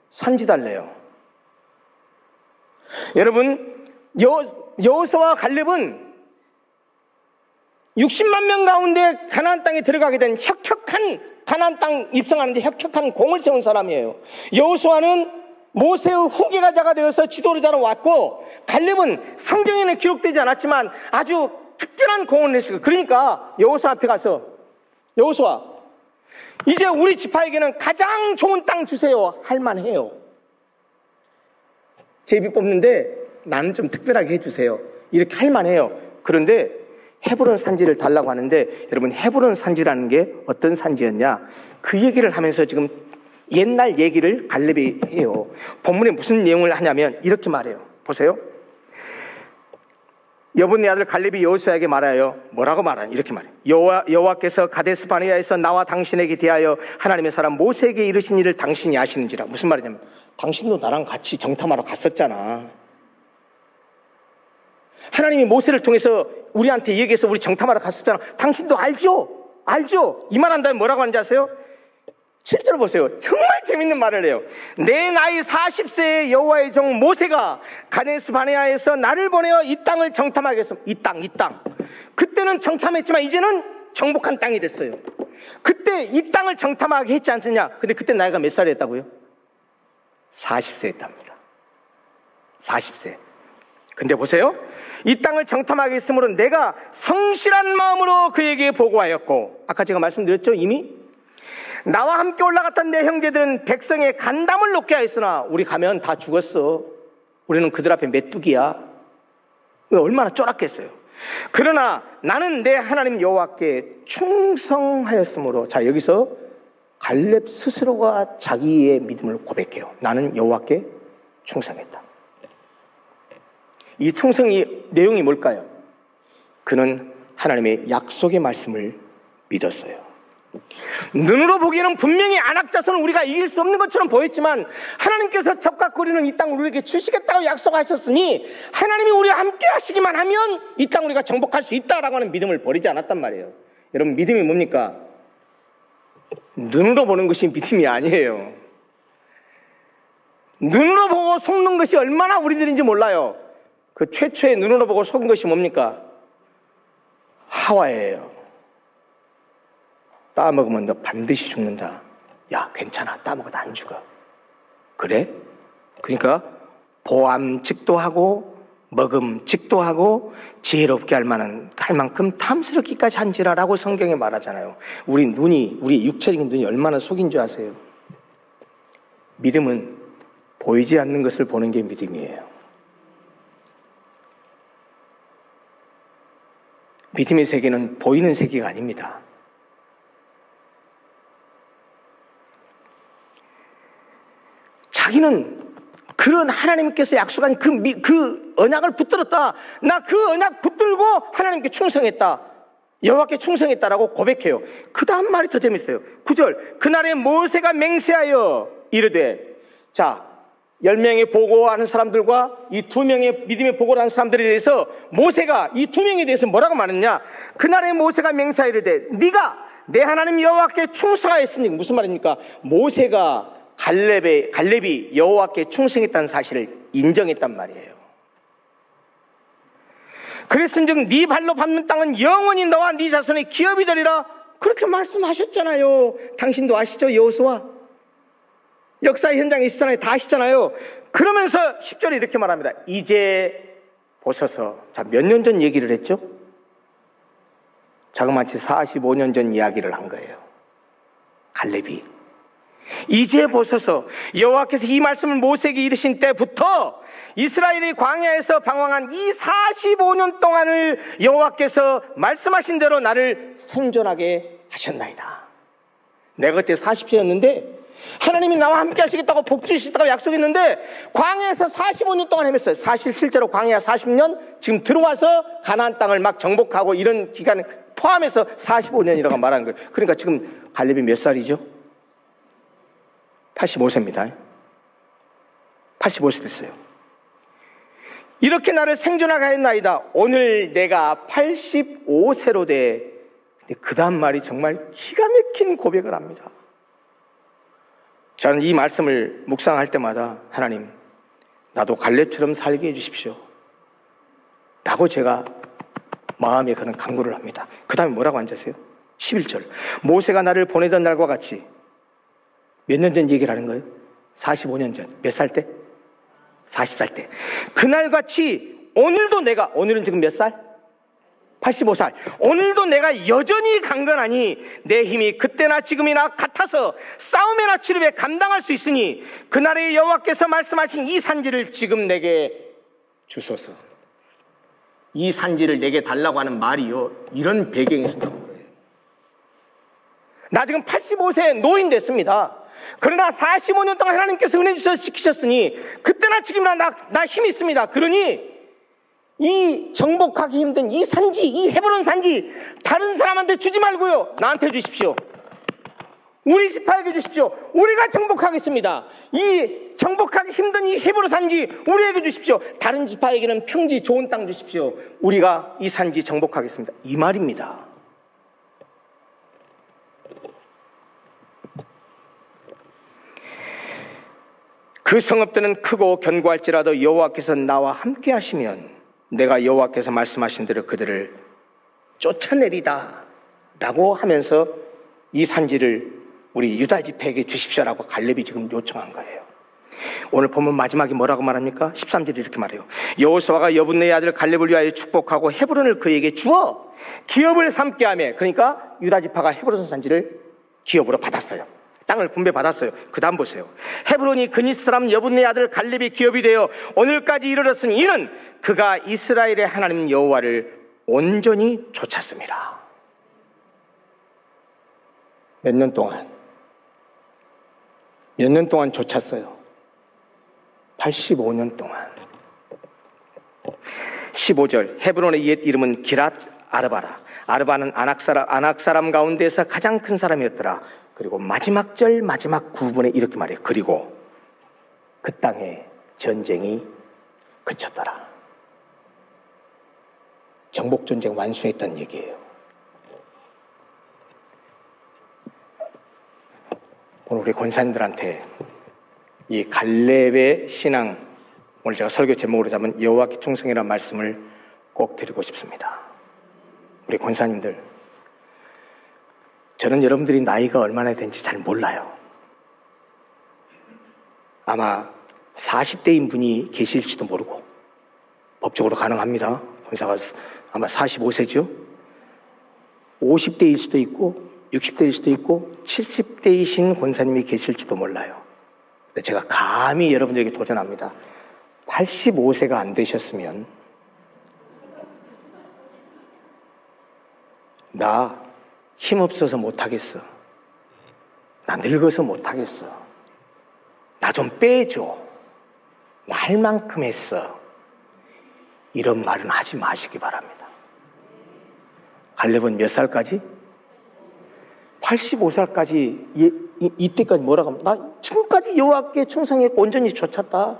산지 달래요. 여러분 여호수아와 갈렙은 60만 명 가운데 가나안 땅에 들어가게 된 혁혁한 가나안 땅 입성하는데 혁혁한 공을 세운 사람이에요. 여호수아는 모세의 후계자가 되어서 지도자로 왔고, 갈렙은 성경에는 기록되지 않았지만 아주 특별한 공을 냈어요. 그러니까 여호수아 앞에 가서 여호수아, 이제 우리 지파에게는 가장 좋은 땅 주세요 할 만해요. 제비 뽑는데 나는 좀 특별하게 해주세요 이렇게 할 만해요. 그런데 헤브론 산지를 달라고 하는데, 여러분 헤브론 산지라는 게 어떤 산지였냐? 그 얘기를 하면서 지금 옛날 얘기를 갈렙이 해요. 본문에 무슨 내용을 하냐면 이렇게 말해요. 보세요. 여분네 아들 갈렙이 여호수아에게 말하여 뭐라고 말하냐? 이렇게 말해요. 여호와께서 가데스 바네아에서 나와 당신에게 대하여 하나님의 사람 모세에게 이르신 일을 당신이 아시는지라. 무슨 말이냐면 당신도 나랑 같이 정탐하러 갔었잖아. 하나님이 모세를 통해서 우리한테 얘기해서 우리 정탐하러 갔었잖아. 당신도 알죠? 알죠? 이 말 한다면 뭐라고 하는지 아세요? 7절 보세요. 정말 재밌는 말을 해요. 내 나이 40세의 여호와의 종 모세가 가데스 바네아에서 나를 보내어 이 땅을 정탐하게 했어. 이 땅. 그때는 정탐했지만 이제는 정복한 땅이 됐어요. 그때 이 땅을 정탐하게 했지 않느냐? 근데 그때 나이가 몇 살이었다고요? 40세였답니다. 40세. 근데 보세요. 이 땅을 정탐하게 했으므로 내가 성실한 마음으로 그에게 보고하였고, 아까 제가 말씀드렸죠 이미? 나와 함께 올라갔던 내 형제들은 백성의 간담을 높게 하였으나 우리 가면 다 죽었어. 우리는 그들 앞에 메뚜기야. 얼마나 쫄았겠어요. 그러나 나는 내 하나님 여호와께 충성하였으므로, 자 여기서 갈렙 스스로가 자기의 믿음을 고백해요. 나는 여호와께 충성했다. 이 충성의 내용이 뭘까요? 그는 하나님의 약속의 말씀을 믿었어요. 눈으로 보기에는 분명히 안악자손을 우리가 이길 수 없는 것처럼 보였지만, 하나님께서 적과 거리는 이 땅을 우리에게 주시겠다고 약속하셨으니 하나님이 우리와 함께 하시기만 하면 이 땅 우리가 정복할 수 있다라고 하는 믿음을 버리지 않았단 말이에요. 여러분 믿음이 뭡니까? 눈으로 보는 것이 믿음이 아니에요. 눈으로 보고 속는 것이 얼마나 우리들인지 몰라요. 그 최초의 눈으로 보고 속은 것이 뭡니까? 하와예요. 따먹으면 너 반드시 죽는다. 야 괜찮아, 따먹어도 안 죽어. 그래? 그러니까 보암직도 하고 먹음직도 하고 지혜롭게 할 만큼 탐스럽기까지 한지라라고 성경에 말하잖아요. 우리 육체적인 눈이 얼마나 속인 줄 아세요? 믿음은 보이지 않는 것을 보는 게 믿음이에요. 믿음의 세계는 보이는 세계가 아닙니다. 자기는 그런 하나님께서 약속한 그 언약을 붙들었다. 나 그 언약 붙들고 하나님께 충성했다. 여호와께 충성했다라고 고백해요. 그 다음 말이 더 재밌어요. 9절. 그날에 모세가 맹세하여 이르되, 자 10명의 보고하는 사람들과 이 2명의 믿음의 보고를 하는 사람들에 대해서 모세가 이 2명에 대해서 뭐라고 말했냐? 그날에 모세가 맹세하여 이르되 네가 내 하나님 여호와께 충성하였으니, 무슨 말입니까? 모세가 갈렙이 여호와께 충성했다는 사실을 인정했단 말이에요. 그랬은즉 네 발로 밟는 땅은 영원히 너와 네 자손의 기업이 되리라 그렇게 말씀하셨잖아요. 당신도 아시죠? 여호수아 역사의 현장에 있었잖아요. 다 아시잖아요. 그러면서 10절에 이렇게 말합니다. 이제 보셔서, 자, 몇 년 전 얘기를 했죠? 자그마치 45년 전 이야기를 한 거예요. 갈렙이. 이제 보소서, 여호와께서 이 말씀을 모세에게 이르신 때부터 이스라엘이 광야에서 방황한 이 45년 동안을 여호와께서 말씀하신 대로 나를 생존하게 하셨나이다. 내가 그때 40세였는데 하나님이 나와 함께 하시겠다고 복주시겠다고 약속했는데 광야에서 45년 동안 헤맸어요. 사실 실제로 광야 40년, 지금 들어와서 가나안 땅을 막 정복하고 이런 기간을 포함해서 45년이라고 말하는 거예요. 그러니까 지금 갈렙이 몇 살이죠? 85세입니다. 85세 됐어요. 이렇게 나를 생존하게 하였나이다. 오늘 내가 85세로 돼. 그 다음 말이 정말 기가 막힌 고백을 합니다. 저는 이 말씀을 묵상할 때마다 하나님, 나도 갈렙처럼 살게 해주십시오 라고 제가 마음에 그런 간구를 합니다. 그 다음에 뭐라고 앉으세요? 11절. 모세가 나를 보내던 날과 같이 몇 년 전 얘기를 하는 거예요? 45년 전. 몇 살 때? 40살 때. 그날같이 오늘도 내가, 오늘은 지금 몇 살? 85살. 오늘도 내가 여전히 강건하니 내 힘이 그때나 지금이나 같아서 싸움이나 치료에 감당할 수 있으니 그날의 여호와께서 말씀하신 이 산지를 지금 내게 주소서. 이 산지를 내게 달라고 하는 말이요, 이런 배경에서 나온 거예요. 나 지금 85세 노인 됐습니다. 그러나 45년 동안 하나님께서 은혜 주셔서 지키셨으니 그때나 지금이나 나 힘이 있습니다. 그러니 이 정복하기 힘든 이 산지, 이 헤브론 산지 다른 사람한테 주지 말고요, 나한테 주십시오. 우리 지파에게 주십시오. 우리가 정복하겠습니다. 이 정복하기 힘든 이 헤브론 산지 우리에게 주십시오. 다른 지파에게는 평지 좋은 땅 주십시오. 우리가 이 산지 정복하겠습니다. 이 말입니다. 그 성읍들은 크고 견고할지라도 여호와께서 나와 함께 하시면 내가 여호와께서 말씀하신 대로 그들을 쫓아내리다 라고 하면서 이 산지를 우리 유다 지파에게 주십시오라고 갈렙이 지금 요청한 거예요. 오늘 보면 마지막에 뭐라고 말합니까? 13절에 이렇게 말해요. 여호수아가 여분네의 아들 갈렙을 위하여 축복하고 헤브론을 그에게 주어 기업을 삼게 하며, 그러니까 유다 지파가 헤브론 산지를 기업으로 받았어요. 땅을 분배받았어요. 그 다음 보세요. 헤브론이 그니스 사람 여분네의 아들 갈렙이 기업이 되어 오늘까지 이르렀으니 이는 그가 이스라엘의 하나님 여호와를 온전히 쫓았습니다. 몇 년 동안 쫓았어요? 85년 동안. 15절. 헤브론의 옛 이름은 기랏 아르바라. 아르바는 아낙 사람 가운데서 가장 큰 사람이었더라. 그리고 마지막 절 마지막 구분에 이렇게 말해요. 그리고 그 땅에 전쟁이 그쳤더라. 정복전쟁 완수했다는 얘기예요. 오늘 우리 권사님들한테 이 갈렙의 신앙, 오늘 제가 설교 제목으로 잡은 여호와께 충성이라는 말씀을 꼭 드리고 싶습니다. 우리 권사님들, 저는 여러분들이 나이가 얼마나 되는지 잘 몰라요. 아마 40대인 분이 계실지도 모르고, 법적으로 가능합니다. 권사가 아마 45세죠. 50대일 수도 있고 60대일 수도 있고 70대이신 권사님이 계실지도 몰라요. 제가 감히 여러분들에게 도전합니다. 85세가 안 되셨으면 나 힘없어서 못하겠어. 나 늙어서 못하겠어. 나 좀 빼줘. 나 할 만큼 했어. 이런 말은 하지 마시기 바랍니다. 갈렙은 몇 살까지? 85살까지 이때까지 뭐라고 하면 나 지금까지 여호와께 충성했고 온전히 쫓았다.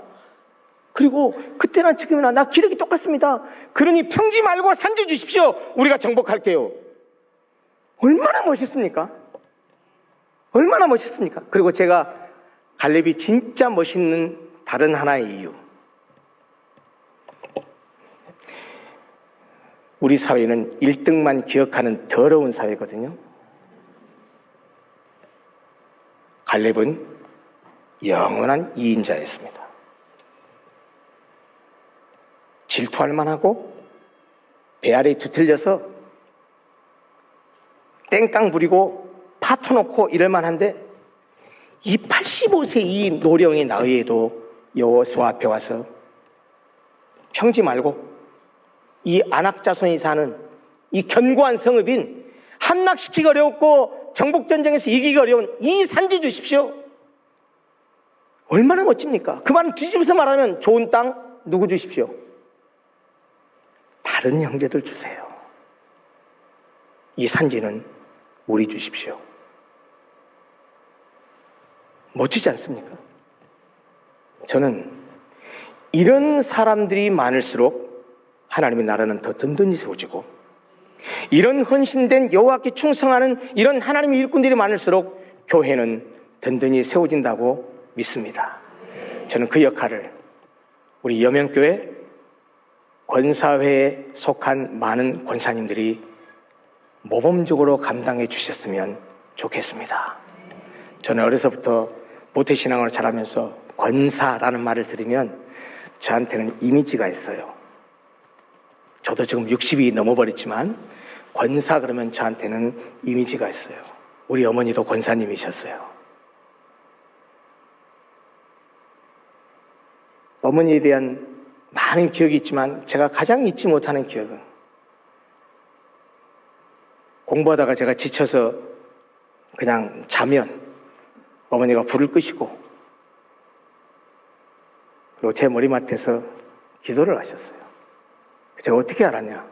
그리고 그때나 지금이나 나 기력이 똑같습니다. 그러니 평지 말고 산지 주십시오. 우리가 정복할게요. 얼마나 멋있습니까? 얼마나 멋있습니까? 그리고 제가 갈렙이 진짜 멋있는 다른 하나의 이유. 우리 사회는 1등만 기억하는 더러운 사회거든요. 갈렙은 영원한 2인자였습니다. 질투할 만하고 배 아래 뒤틀려서 땡깡 부리고 파터놓고 이럴 만한데 이 85세 이 노령의 나이에도 여호수아 앞에 와서 평지 말고 이 안악 자손이 사는 이 견고한 성읍인 함락시키기 어렵고 정복전쟁에서 이기기 어려운 이 산지 주십시오. 얼마나 멋집니까? 그 말은 뒤집어서 말하면 좋은 땅 누구 주십시오? 다른 형제들 주세요. 이 산지는 우리 주십시오. 멋지지 않습니까? 저는 이런 사람들이 많을수록 하나님의 나라는 더 든든히 세워지고, 이런 헌신된 여호와께 충성하는 이런 하나님의 일꾼들이 많을수록 교회는 든든히 세워진다고 믿습니다. 저는 그 역할을 우리 여명교회 권사회에 속한 많은 권사님들이 모범적으로 감당해 주셨으면 좋겠습니다. 저는 어려서부터 모태신앙을 자라면서 권사라는 말을 들으면 저한테는 이미지가 있어요. 저도 지금 60이 넘어버렸지만 권사 그러면 저한테는 이미지가 있어요. 우리 어머니도 권사님이셨어요. 어머니에 대한 많은 기억이 있지만 제가 가장 잊지 못하는 기억은 공부하다가 제가 지쳐서 그냥 자면 어머니가 불을 끄시고 그리고 제 머리맡에서 기도를 하셨어요. 제가 어떻게 알았냐?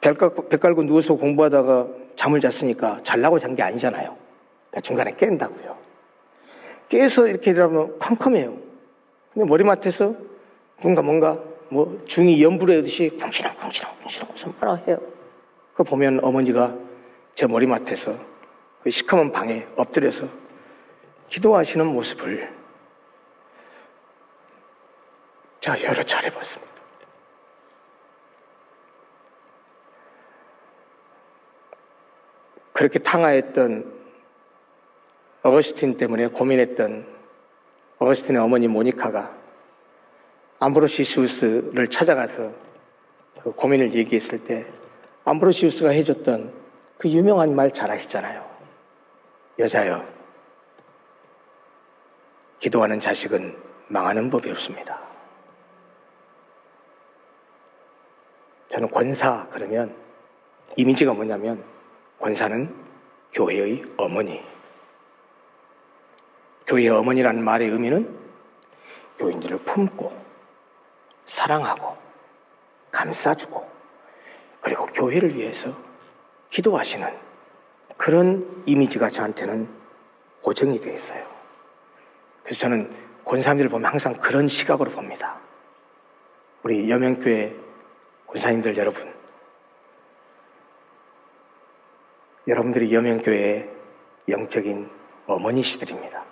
배 깔고 누워서 공부하다가 잠을 잤으니까 잘라고 잔 게 아니잖아요. 그러니까 중간에 깬다고요. 깨서 이렇게 일하면 캄캄해요. 근데 머리맡에서 뭔가 뭐 중이 연불하듯이 쿵시렁쿵시렁 뭐라 해요. 그거 보면 어머니가 제 머리맡에서 그 시커먼 방에 엎드려서 기도하시는 모습을 제가 여러 차례 봤습니다. 그렇게 탕화했던 어거스틴 때문에 고민했던 어거스틴의 어머니 모니카가 암브로시우스를 찾아가서 그 고민을 얘기했을 때 암브로시우스가 해줬던 그 유명한 말 잘 아시잖아요. 여자여, 기도하는 자식은 망하는 법이 없습니다. 저는 권사 그러면 이미지가 뭐냐면 권사는 교회의 어머니. 교회의 어머니라는 말의 의미는 교인들을 품고 사랑하고 감싸주고 그리고 교회를 위해서 기도하시는 그런 이미지가 저한테는 고정이 되어 있어요. 그래서 저는 권사님들을 보면 항상 그런 시각으로 봅니다. 우리 여명교회 권사님들 여러분, 여러분들이 여명교회의 영적인 어머니시들입니다.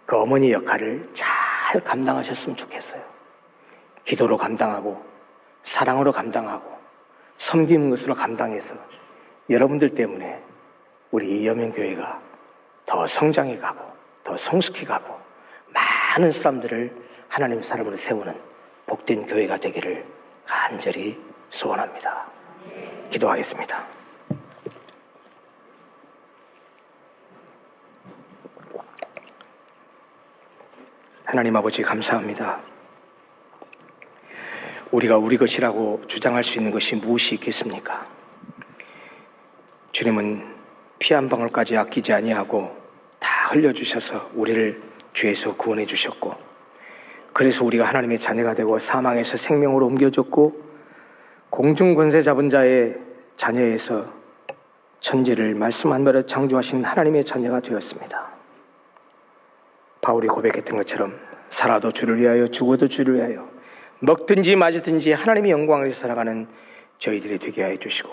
그 어머니 역할을 잘 감당하셨으면 좋겠어요. 기도로 감당하고 사랑으로 감당하고 섬기는 것으로 감당해서 여러분들 때문에 우리 여명교회가 더 성장해 가고 더 성숙해 가고 많은 사람들을 하나님의 사람으로 세우는 복된 교회가 되기를 간절히 소원합니다. 기도하겠습니다. 하나님 아버지 감사합니다. 우리가 우리 것이라고 주장할 수 있는 것이 무엇이 있겠습니까? 주님은 피 한 방울까지 아끼지 아니하고 다 흘려주셔서 우리를 죄에서 구원해 주셨고, 그래서 우리가 하나님의 자녀가 되고 사망에서 생명으로 옮겨졌고 공중 권세 잡은 자의 자녀에서 천지를 말씀 한 발에 창조하신 하나님의 자녀가 되었습니다. 바울이 고백했던 것처럼 살아도 주를 위하여 죽어도 주를 위하여 먹든지 마시든지 하나님의 영광을 위해서 살아가는 저희들이 되게 하여 주시고,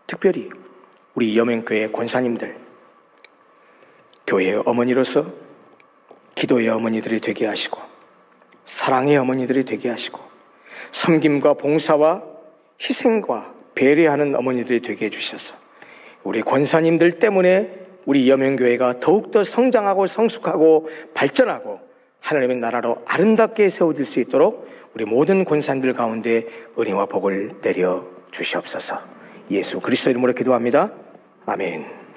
특별히 우리 여명교회 권사님들, 교회의 어머니로서 기도의 어머니들이 되게 하시고 사랑의 어머니들이 되게 하시고 섬김과 봉사와 희생과 배려하는 어머니들이 되게 해주셔서 우리 권사님들 때문에 우리 여명교회가 더욱더 성장하고 성숙하고 발전하고 하나님의 나라로 아름답게 세워질 수 있도록 우리 모든 권사님들 가운데 은혜와 복을 내려 주시옵소서. 예수 그리스도 이름으로 기도합니다. 아멘.